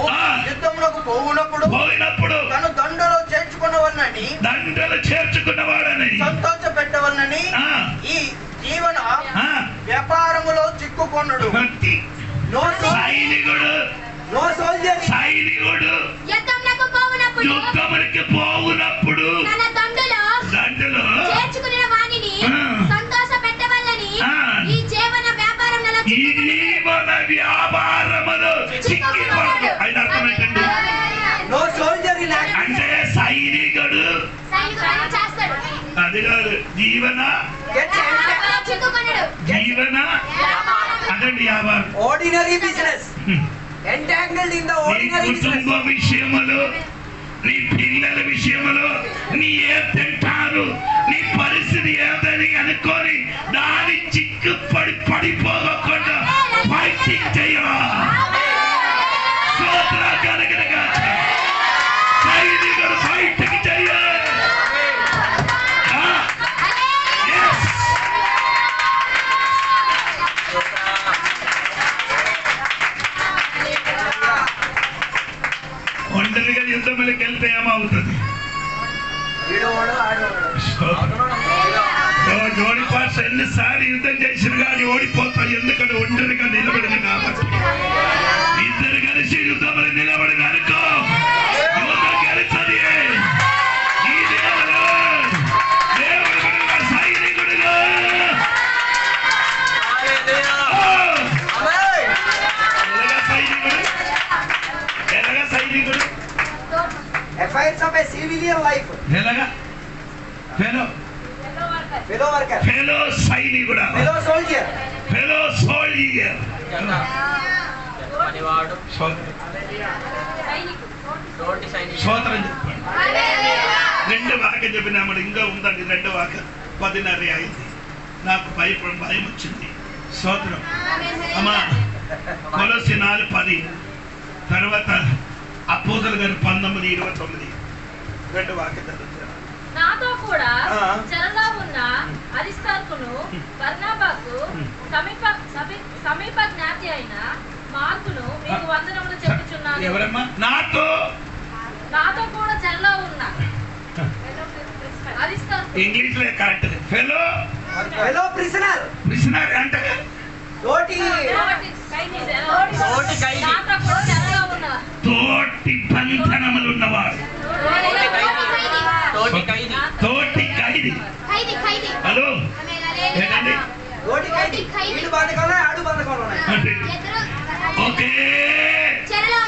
యుద్ధములకు పోవునప్పుడు తను దండలో చేర్చుకున్నవాడని సంతోష పెట్టవలనని ఈ జీవన వ్యాపారములో చిక్కుకొనుడు. సైనికుడు యుద్ధములకు పోవునప్పుడు దండలో చేర్చుకున్న వానిని సంతోష పెట్టవలనని ఈ జీవన వ్యాపారములో చిక్కుకొనుడు. ఆయన అర్థం ఏంటండి? అంటే సైనికుడు అది కాదు, జీవన అదండి వ్యాపారం. Ordinary business entangled in the ordinary కుటుంబ విషయములు, నీ పిల్లల విషయములు, నీ ఏ తింటారు, నీ పరిస్థితి ఏదని అనుకొని దాని చిక్కు పడిపోకుండా ఫైటింగ్ చేయాలి. సైనికుడు ఫైటింగ్ చేయాలి. ఒంటరిగా యుద్ధములకు వెళ్తే ఏమవుతుంది? జోడి పాస్ ఎన్నిసార్లు యుద్ధం చేసిన కానీ ఓడిపోతాం. ఎందుకంటే ఒంటరిగా నిలబడింది కాబట్టి. ఇద్దరు కలిసి యుద్ధములు నిలబడిన అనుకో యుద్ధం గెలుస్తుంది. ఈ దేవుడు సైనికుడుగా ఎలాగా సైనికుడు affairs of a civilian life. ఎలాగా fellow worker, fellow సైనికుడా, fellow soldier, పనివాడు సోదరం చెప్పండి. 2 వాక్యం చెప్పినామడు. ఇంకా ఉందండి 2 వాక్యం 10:30 అయింది. నాకు భయం వచ్చింది. సోదరం అమ్మా. కొలొస్సీ 4:10 తర్వాత అపోస్తలుల గారు 19:29 2 వాక్యం చదువుతారు. నాతో కూడా చెరలో ఉన్న అరిస్తార్కును బర్నబాకు సమీప జ్ఞాతి అయిన మార్కును మీకు వందనములు చెప్పుచున్నాను. ఎవరమ్మా? నాతో కూడా చెరలో ఉన్న అరిస్తార్కు. ఇంగ్లీష్ లో కరెక్ట్. fellow prisoner అంటే తోటి బంధనములు ఉన్నవాడు, తోటి ఖైదీ. హలో ఏంటండి? ఓకే, చెరలో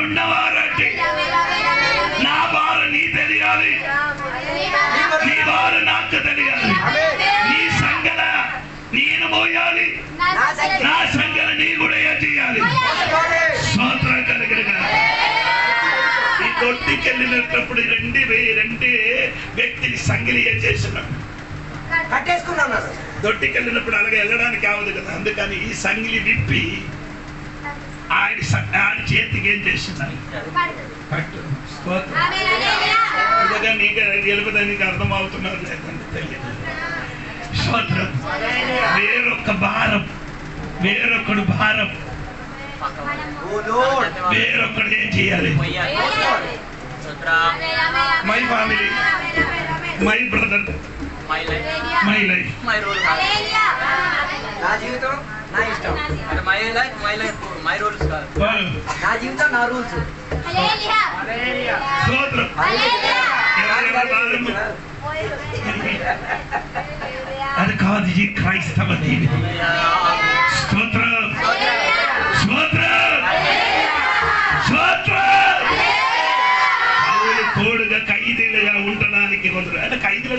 ఉన్నవారంటే నా బాధ నీ తెలియాలి, నీ బాధ నాకు తెలియాలి. నీ సంగల నేను మోయాలి, నా సంగల నీ కూడా చేయాలి. స్తోత్రం కలుగునుగా. ఈ దొడ్డికి వెళ్ళినప్పుడు 2 వ్యక్తిని సంగిలి చేస్తున్నాడు, కట్టేసుకున్నాను. దొడ్డికి వెళ్ళినప్పుడు అలాగే వెళ్ళడానికి కావదు కదా. అందుకని ఈ సంగిలి విప్పి ఆయన చేతికి ఏం చేస్తున్నాడు? కట్టు. ఇదిగా నీకు గెలుపుదా, నీకు అర్థం అవుతున్నారు లేదండి తెలియదు. స్తోత్రం. వేరొకడు భారం వేరొకడు ఏం చేయాలి? My family, my brother, my life. నా జీవితం నా ఇష్టం, మై రూల్స్ కాదు. నా జీవితం నా రూల్స్. స్తోత్రం. అది కాదు ఈ క్రైస్తవ జీవితం. స్తోత్రం.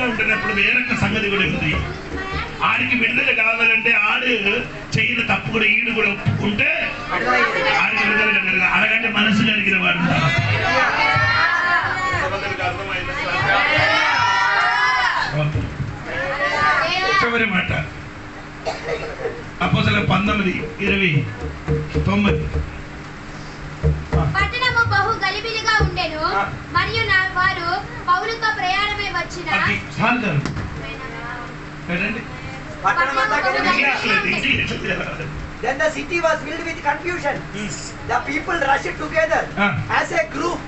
ఉంటున్నప్పుడు వేరొక సంగతి కూడా ఉంది. ఆడికి విడుదల కావాలంటే ఆడు చేయని తప్పు కూడా ఈడు కూడా ఒప్పుకుంటే ఆడికి విడుదల కలగాలి. అలాగంటే మనసు కలిగిన వాడు. చివరి మాట అపోస్తలుల 19:20-9. పట్టణము బహు గలిబిలిగా ఉండెను మరియు నా వారు పౌలుతో ప్రయాణమై వచ్చిన Then the city was filled with confusion. The people rushed together as a group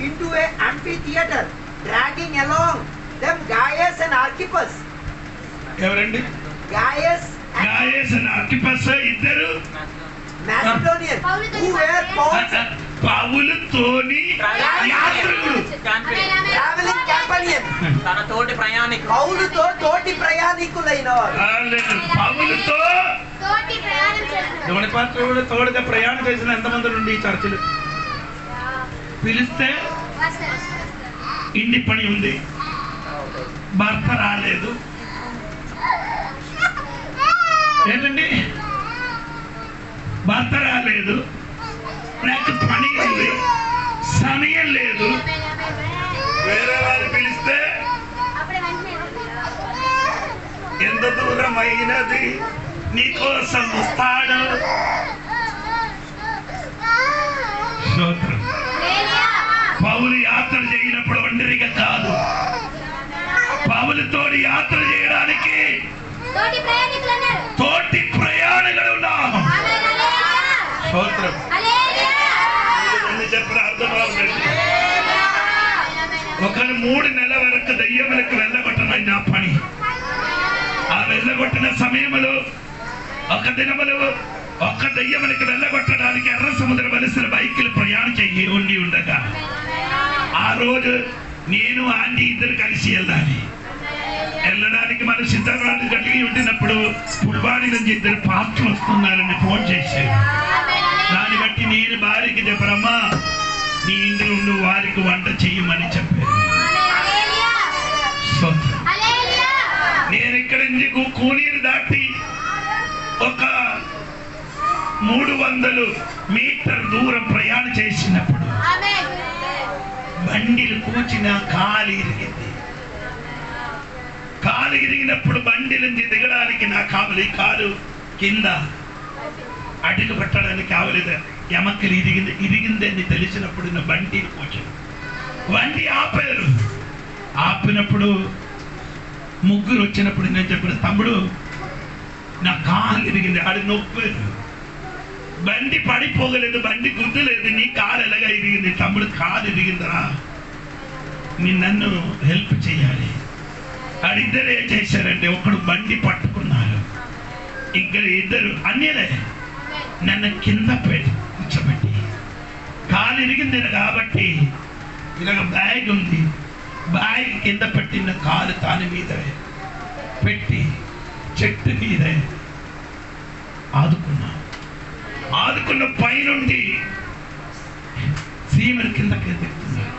into an amphitheater, dragging along them Gaius and Archippus. ఎవరండి? Gaius and Archippus ఇద్దరు Macedonians who were పౌలుతోని యాత్రికులు, traveling companions. తన తోటి ప్రయాణికులు, పౌలుతో తోటి ప్రయాణికులైన వారు. పౌలుతో తోటి ప్రయాణం చేస్తున్నారు. ఎవరి పాత్ర కూడా తోడుగా ప్రయాణం చేసిన ఎంతమంది నుండి ఈ చర్చలు పిలిస్తే ఇంటి పని ఉంది, భర్త రాలేదు, ఏంటండి భర్త రాలేదు, నాకు పని ఉంది, సమయం లేదు, వేరే వాళ్ళు పిలిస్తే ఎంత దూరం అయినది నీకోసం వస్తాడు. పౌలు యాత్ర చేయనప్పుడు ఒంటరిగా కాదు, పౌలుతో యాత్ర చేయడానికి తోటి ప్రయాణికులు ఉన్నాం. స్తోత్రం. చెప్పిన అర్థం అవుతుంది. ఒకరు 3 నెలల వరకు దయ్యములకు వెళ్ళగొట్టడం నా పని. ఆ వెళ్ళగొట్టిన సమయంలో ఒక దినములు ఒక్క దయ్యమునికి వెళ్ళగొట్టడానికి ఎర్ర సముద్ర వలసిన బైకులు ప్రయాణం చేయి ఉండి ఉండగా ఆ రోజు నేను ఆంటీ ఇద్దరు కలిసి వెళ్ళడానికి మన సిద్ధరాలు కలిగి ఉండినప్పుడు పుల్వాడి నుంచి 2 పాత్రలు వస్తున్నారని ఫోన్ చేశారు. దాన్ని బట్టి నేను భార్యకి చెప్పరమ్మా నీ ఇంటి నుండి వారికి వంట చెయ్యమని చెప్పాను. నేను ఇక్కడ నుంచి కూనీరు దాటి ఒక 300 మీటర్ దూరం ప్రయాణం చేసినప్పుడు బండిలు కూర్చిన కాలు ఇరిగింది. కాలు ఇరిగినప్పుడు బండి నుంచి దిగడానికి నా కాలు కింద అడుగు పెట్టడానికి కావలేదు. ఎమక్కలు ఇరిగిందని తెలిసినప్పుడు నా బండిని కూర్చుని బండి ఆపారు. ఆపినప్పుడు ముగ్గురు వచ్చినప్పుడు నేను చెప్పిన తమ్ముడు నా కాలు ఇరిగింది, ఆడి నొప్పారు. బండి పడిపోగలేదు, బండి గుర్తులేదు, నీ కాలు ఎలాగా ఇరిగింది? తమ్ముడు కాలు ఇరిగిందరా, నీ నన్ను హెల్ప్ చేయాలి. ఆడిద్దరు ఏం చేశారంటే ఒకడు బండి పట్టుకున్నారు, ఇంకా ఇద్దరు అన్యలే నన్ను కింద కూర్చోబెట్టి కాలు ఇరిగింది కాబట్టి ఇలాగ బ్యాగ్ ఉంది, బ్యాగ్ కింద పెట్టిన కాలు తాని మీద పెట్టి చెట్టు మీద ఆదుకున్న పైనుండి సీమల కిందకి దిగుతున్నారు.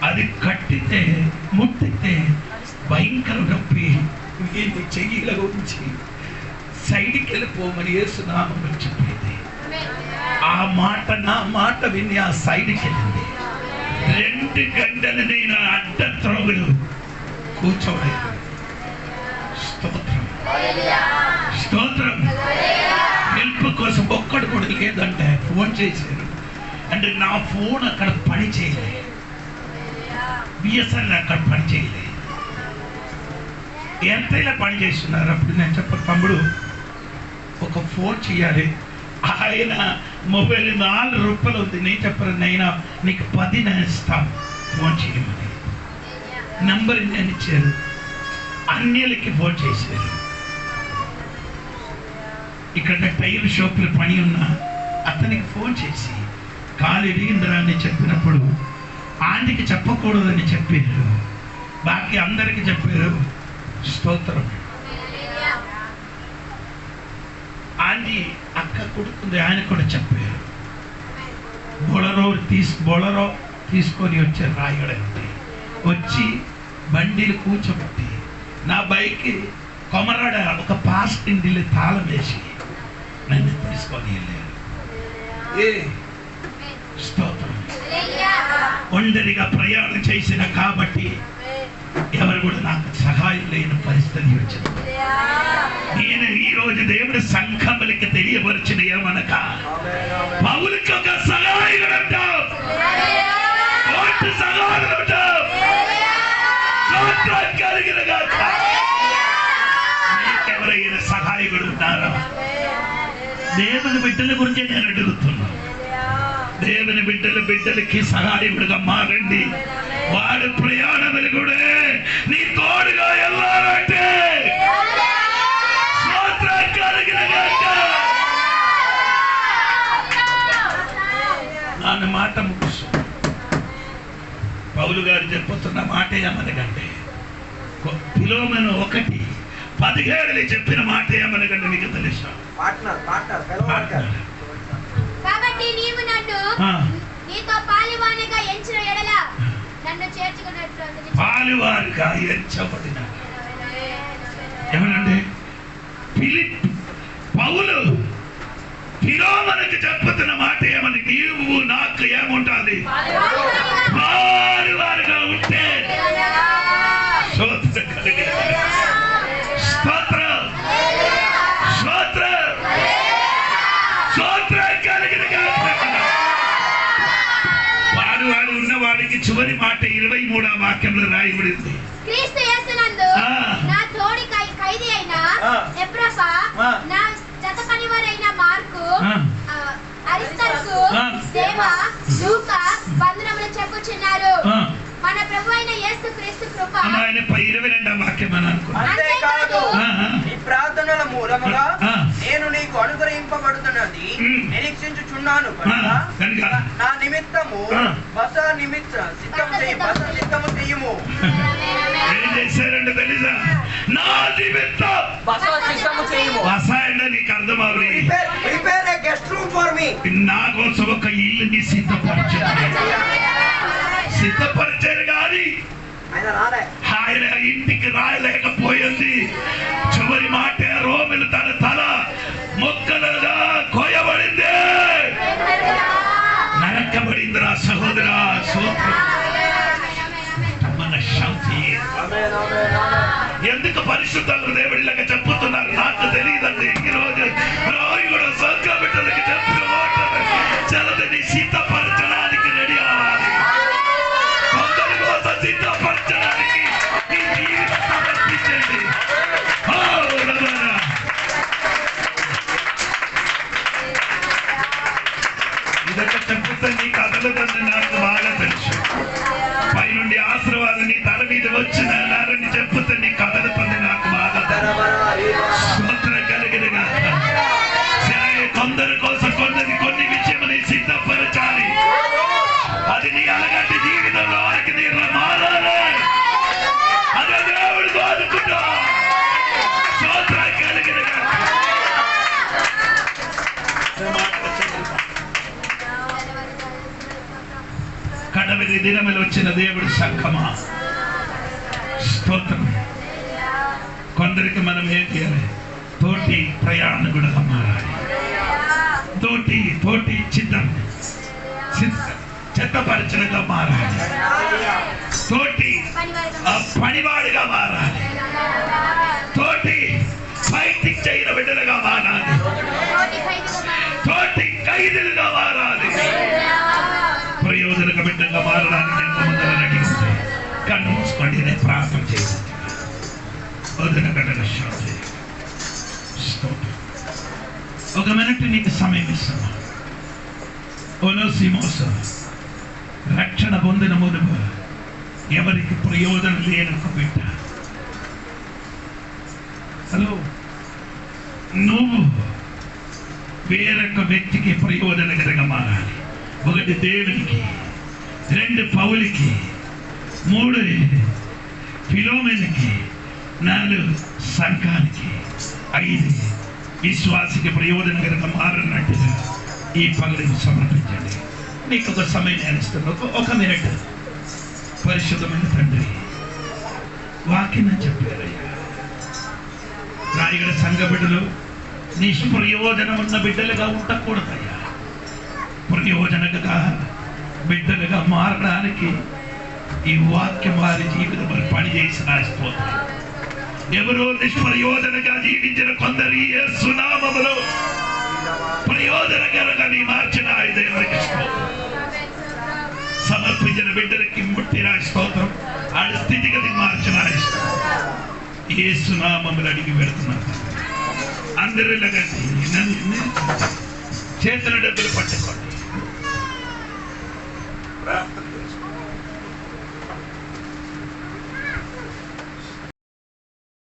అది కట్టితే ముట్టితే భయంకర నొప్పి, ఏంటి చెయ్యిల ఉంచి సైడ్కి వెళ్ళిపోమని యేసునామం చెప్పింది. ఆ మాట విని ఆ సైడ్కి వెళ్ళింది. 2 గంటలు నేను అడ్డ త్రోగులు కూర్చోలేదు. స్తోత్రం. హెల్ప్ కోసం ఒక్కడు కూడా లేదంటే ఫోన్ చేశారు అంటే నా ఫోన్ అక్కడ పని చేయలేదు, బిఎస్ఎన్ఎల్ అక్కడ పని చేయలేదు, ఎంతైనా పని చేస్తున్నారు. అప్పుడు నేను చెప్పాను తమ్ముడు ఒక ఫోన్ చేయాలి, ఆయన మొబైల్ 4 రూపాయలు ఉంది. నేను చెప్పాను నైనా నీకు 10 నేను ఇస్తాను ఫోన్ చేయమని. నంబర్ నేను ఇచ్చారు, అన్నిలకి ఫోన్ చేశారు. ఇక్కడ టైర్ షాపులో పని ఉన్న అతనికి ఫోన్ చేసి కాలు ఇరిగిందిరా అని చెప్పినప్పుడు ఆంటీకి చెప్పకూడదని చెప్పారు, బాకీ అందరికి చెప్పారు. స్తోత్రం. ఆంటీ అక్క కొడుకుంది, ఆయన కూడా చెప్పారు. బొలరో తీసుకొని వచ్చారు రాయగడండి. వచ్చి బండిలు కూర్చోబెట్టి నా బైక్ కొమరాడ ఒక పాస్ట్ ఇండిలో తాళం వేసి నన్ను తీసుకొని వెళ్ళారు. స్తోత్రం. ఒంటరిగా ప్రయాణం చేసిన కాబట్టి ఎవరు కూడా నాకు సహాయం లేని పరిస్థితి వచ్చింది. నేను ఈ రోజు దేవుడి సంఘములకి తెలియపరిచిన ఏమనక పౌలుకి ఒక సహాయకుడు ఉంటావు, సహాయుడు ఉంటావు. నీకెవరైనా సహాయకుడు ఉన్నారా? దేవుని బిడ్డల గురించి నేను అడుగుతున్నా. దేవుని బిడ్డలకి సహాయకుడుగా మారండి. వాడు ప్రయాణములు కూడా నీ తోడుగా వెళ్ళాలంటే నాన్న మాట ముగిసు. పౌలు గారు చెప్పుతున్న మాట ఏమనకంటే ఫిలోమెను 1:17 చెప్పిన మాట ఏమనకంటే మీకు తెలుసా? కాబట్టి నీవు నన్ను నీతో పాలువానిగా ఎంచిన ఎడల నన్ను చేర్చుకున్నట్లు పాలువానిగా ఎంచబడిన ఏమనండి పౌలు ఫిలోమెనుకు చెప్పుతున్న మాట ఏమని? నీవు నాకు ఏముంటుంది? పాలువానిగా ఉంటే స్తోత్రం కలిగిన స్తోత్రం స్తోత్రం స్తోత్రం కలిగిన వాడు ఉన్నవాడికి చివరి మాట 23వ వాక్యంలో రాయబడింది. క్రీస్తు యేసునందు నా తోడి ఖైదీ అయిన ఎప్రఫా, నా జత పనివారైన మార్కు, అరిస్తర్కు, దేవా, లూకా వందనములు చెప్పుచున్నారు. మన ప్రభు అయిన యేసు క్రీస్తు కృప. ఆయన 22వ వాక్యం అని అనుకున్నాను. అంతేకాదు ఈ ప్రార్థనల మూలముగా నేను నీకు అనుగ్రహింపబడుతున్నది నిరీక్షించుచున్నాను కనుక నా నిమిత్తము బస సిద్ధము చెయ్యము. ఏం చేశారంటే తెలుసా? నా నిమిత్తం బస సిద్ధము చెయ్యము. బస అంటే నీకు అర్థం అవ్వాలి. Prepare a guest room for me. నా కోసం ఒక ఇల్లుని సిద్ధపరిచారు కానీ ఆయన ఇంటికి రాయలేకపోయింది. చివరి మాట రోమిలు తన తల మొక్కలుగా కోయబడింది, నరకబడిందిరా సహోదరా. మన శాంతి ఎందుకు పరిశుద్ధులు దేవుడిలాగా చెప్పుతున్నారు నాకు తెలియదండి. ఈరోజు కూడా సొంత బిడ్డలకి చెప్పిన చలదని సిద్ధపరచడానికి రెడీ అవ్వాలి. కొందరి కోసం సిద్ధపరచడానికి ఈ జీవితం సమర్పించండి. ఇదొక చెప్పుతా నీ కథలదని నాకు బాగా తెలుసు. పైనుండి ఆశీర్వాదం నీ తల మీద వచ్చిన నారని చెప్పుతా నీ కథలతోని నాకు బాగా స్తోత్రం కలిగినగా. కొందరి కోసం కొన్ని విషయముని సిద్ధపరచాలి. అది నీ అలగంటి జీవితంలో వారికి నీరు మారాలి. అదే దేవుడు కోరుకుంటా. స్తోత్రం కలిగినగా. కడవరి దినములు వచ్చిన దేవుడి సంఘమా స్తోత్రం. కొందరికి మనం ఏం చేయాలి? తోటి ప్రయాణకుడుగా మారాలి. తోటి చెత్తపరచనగా మారాలి. తోటి పనివాడిగా మారాలి. తోటి ఫైటింగ్ చేయని బిడ్డలుగా మారాలి. తోటి ఖైదీలుగా మారాలి. ప్రయోజనక బిడ్డగా మారడానికి ఎంతమంది రెడీ ఉంటాయి? కన్ను మూసుకోండి, నేను ప్రార్థన చేయాలి. ఒక మినిట్ నీకు సమయం ఇస్తున్నా. ఒనోసిమోస్ రక్షణ పొందిన మునుపు ఎవరికి ప్రయోజనం లేని ఒక బిడ్డ. హలో, నువ్వు వేరొక వ్యక్తికి ప్రయోజనకరంగా మారాలి. 1 దేవునికి, 2 పౌలుకి, 3 ఫిలోమెనుకి, 4 సంఘానికి, 5 విశ్వాసికి ప్రయోజనకరంగా మారన్నట్టుగా ఈ పనులను సమర్పించండి. నీకు ఒక సమయం నేను ఇస్తున్నాను. 1 మినిట్. పరిశుద్ధమైన తండ్రి, వాక్యం చెప్పారయ్యా. రాయగడ సంఘ బిడ్డలు నిష్ప్రయోజనం ఉన్న బిడ్డలుగా ఉండకూడదయ్యా. ప్రయోజనగా బిడ్డలుగా మారడానికి ఈ వాక్యం వారి జీవితం పని చేసి రాసిపోతాయి. ఎవరో నిష్ప్రయోజనగా జీవించిన కొందరి యేసు నామములో ప్రయోజనకరంగా నీ మార్చిన దేవునికి సమర్పించిన బిడ్డలకి ముట్టి స్తోత్రం. ఆడి స్థితిగతి మార్చిన యేసు నామములు అడిగి పెడుతున్నారు. అందరూ చేతుల డబ్బులు పట్టుకోండి.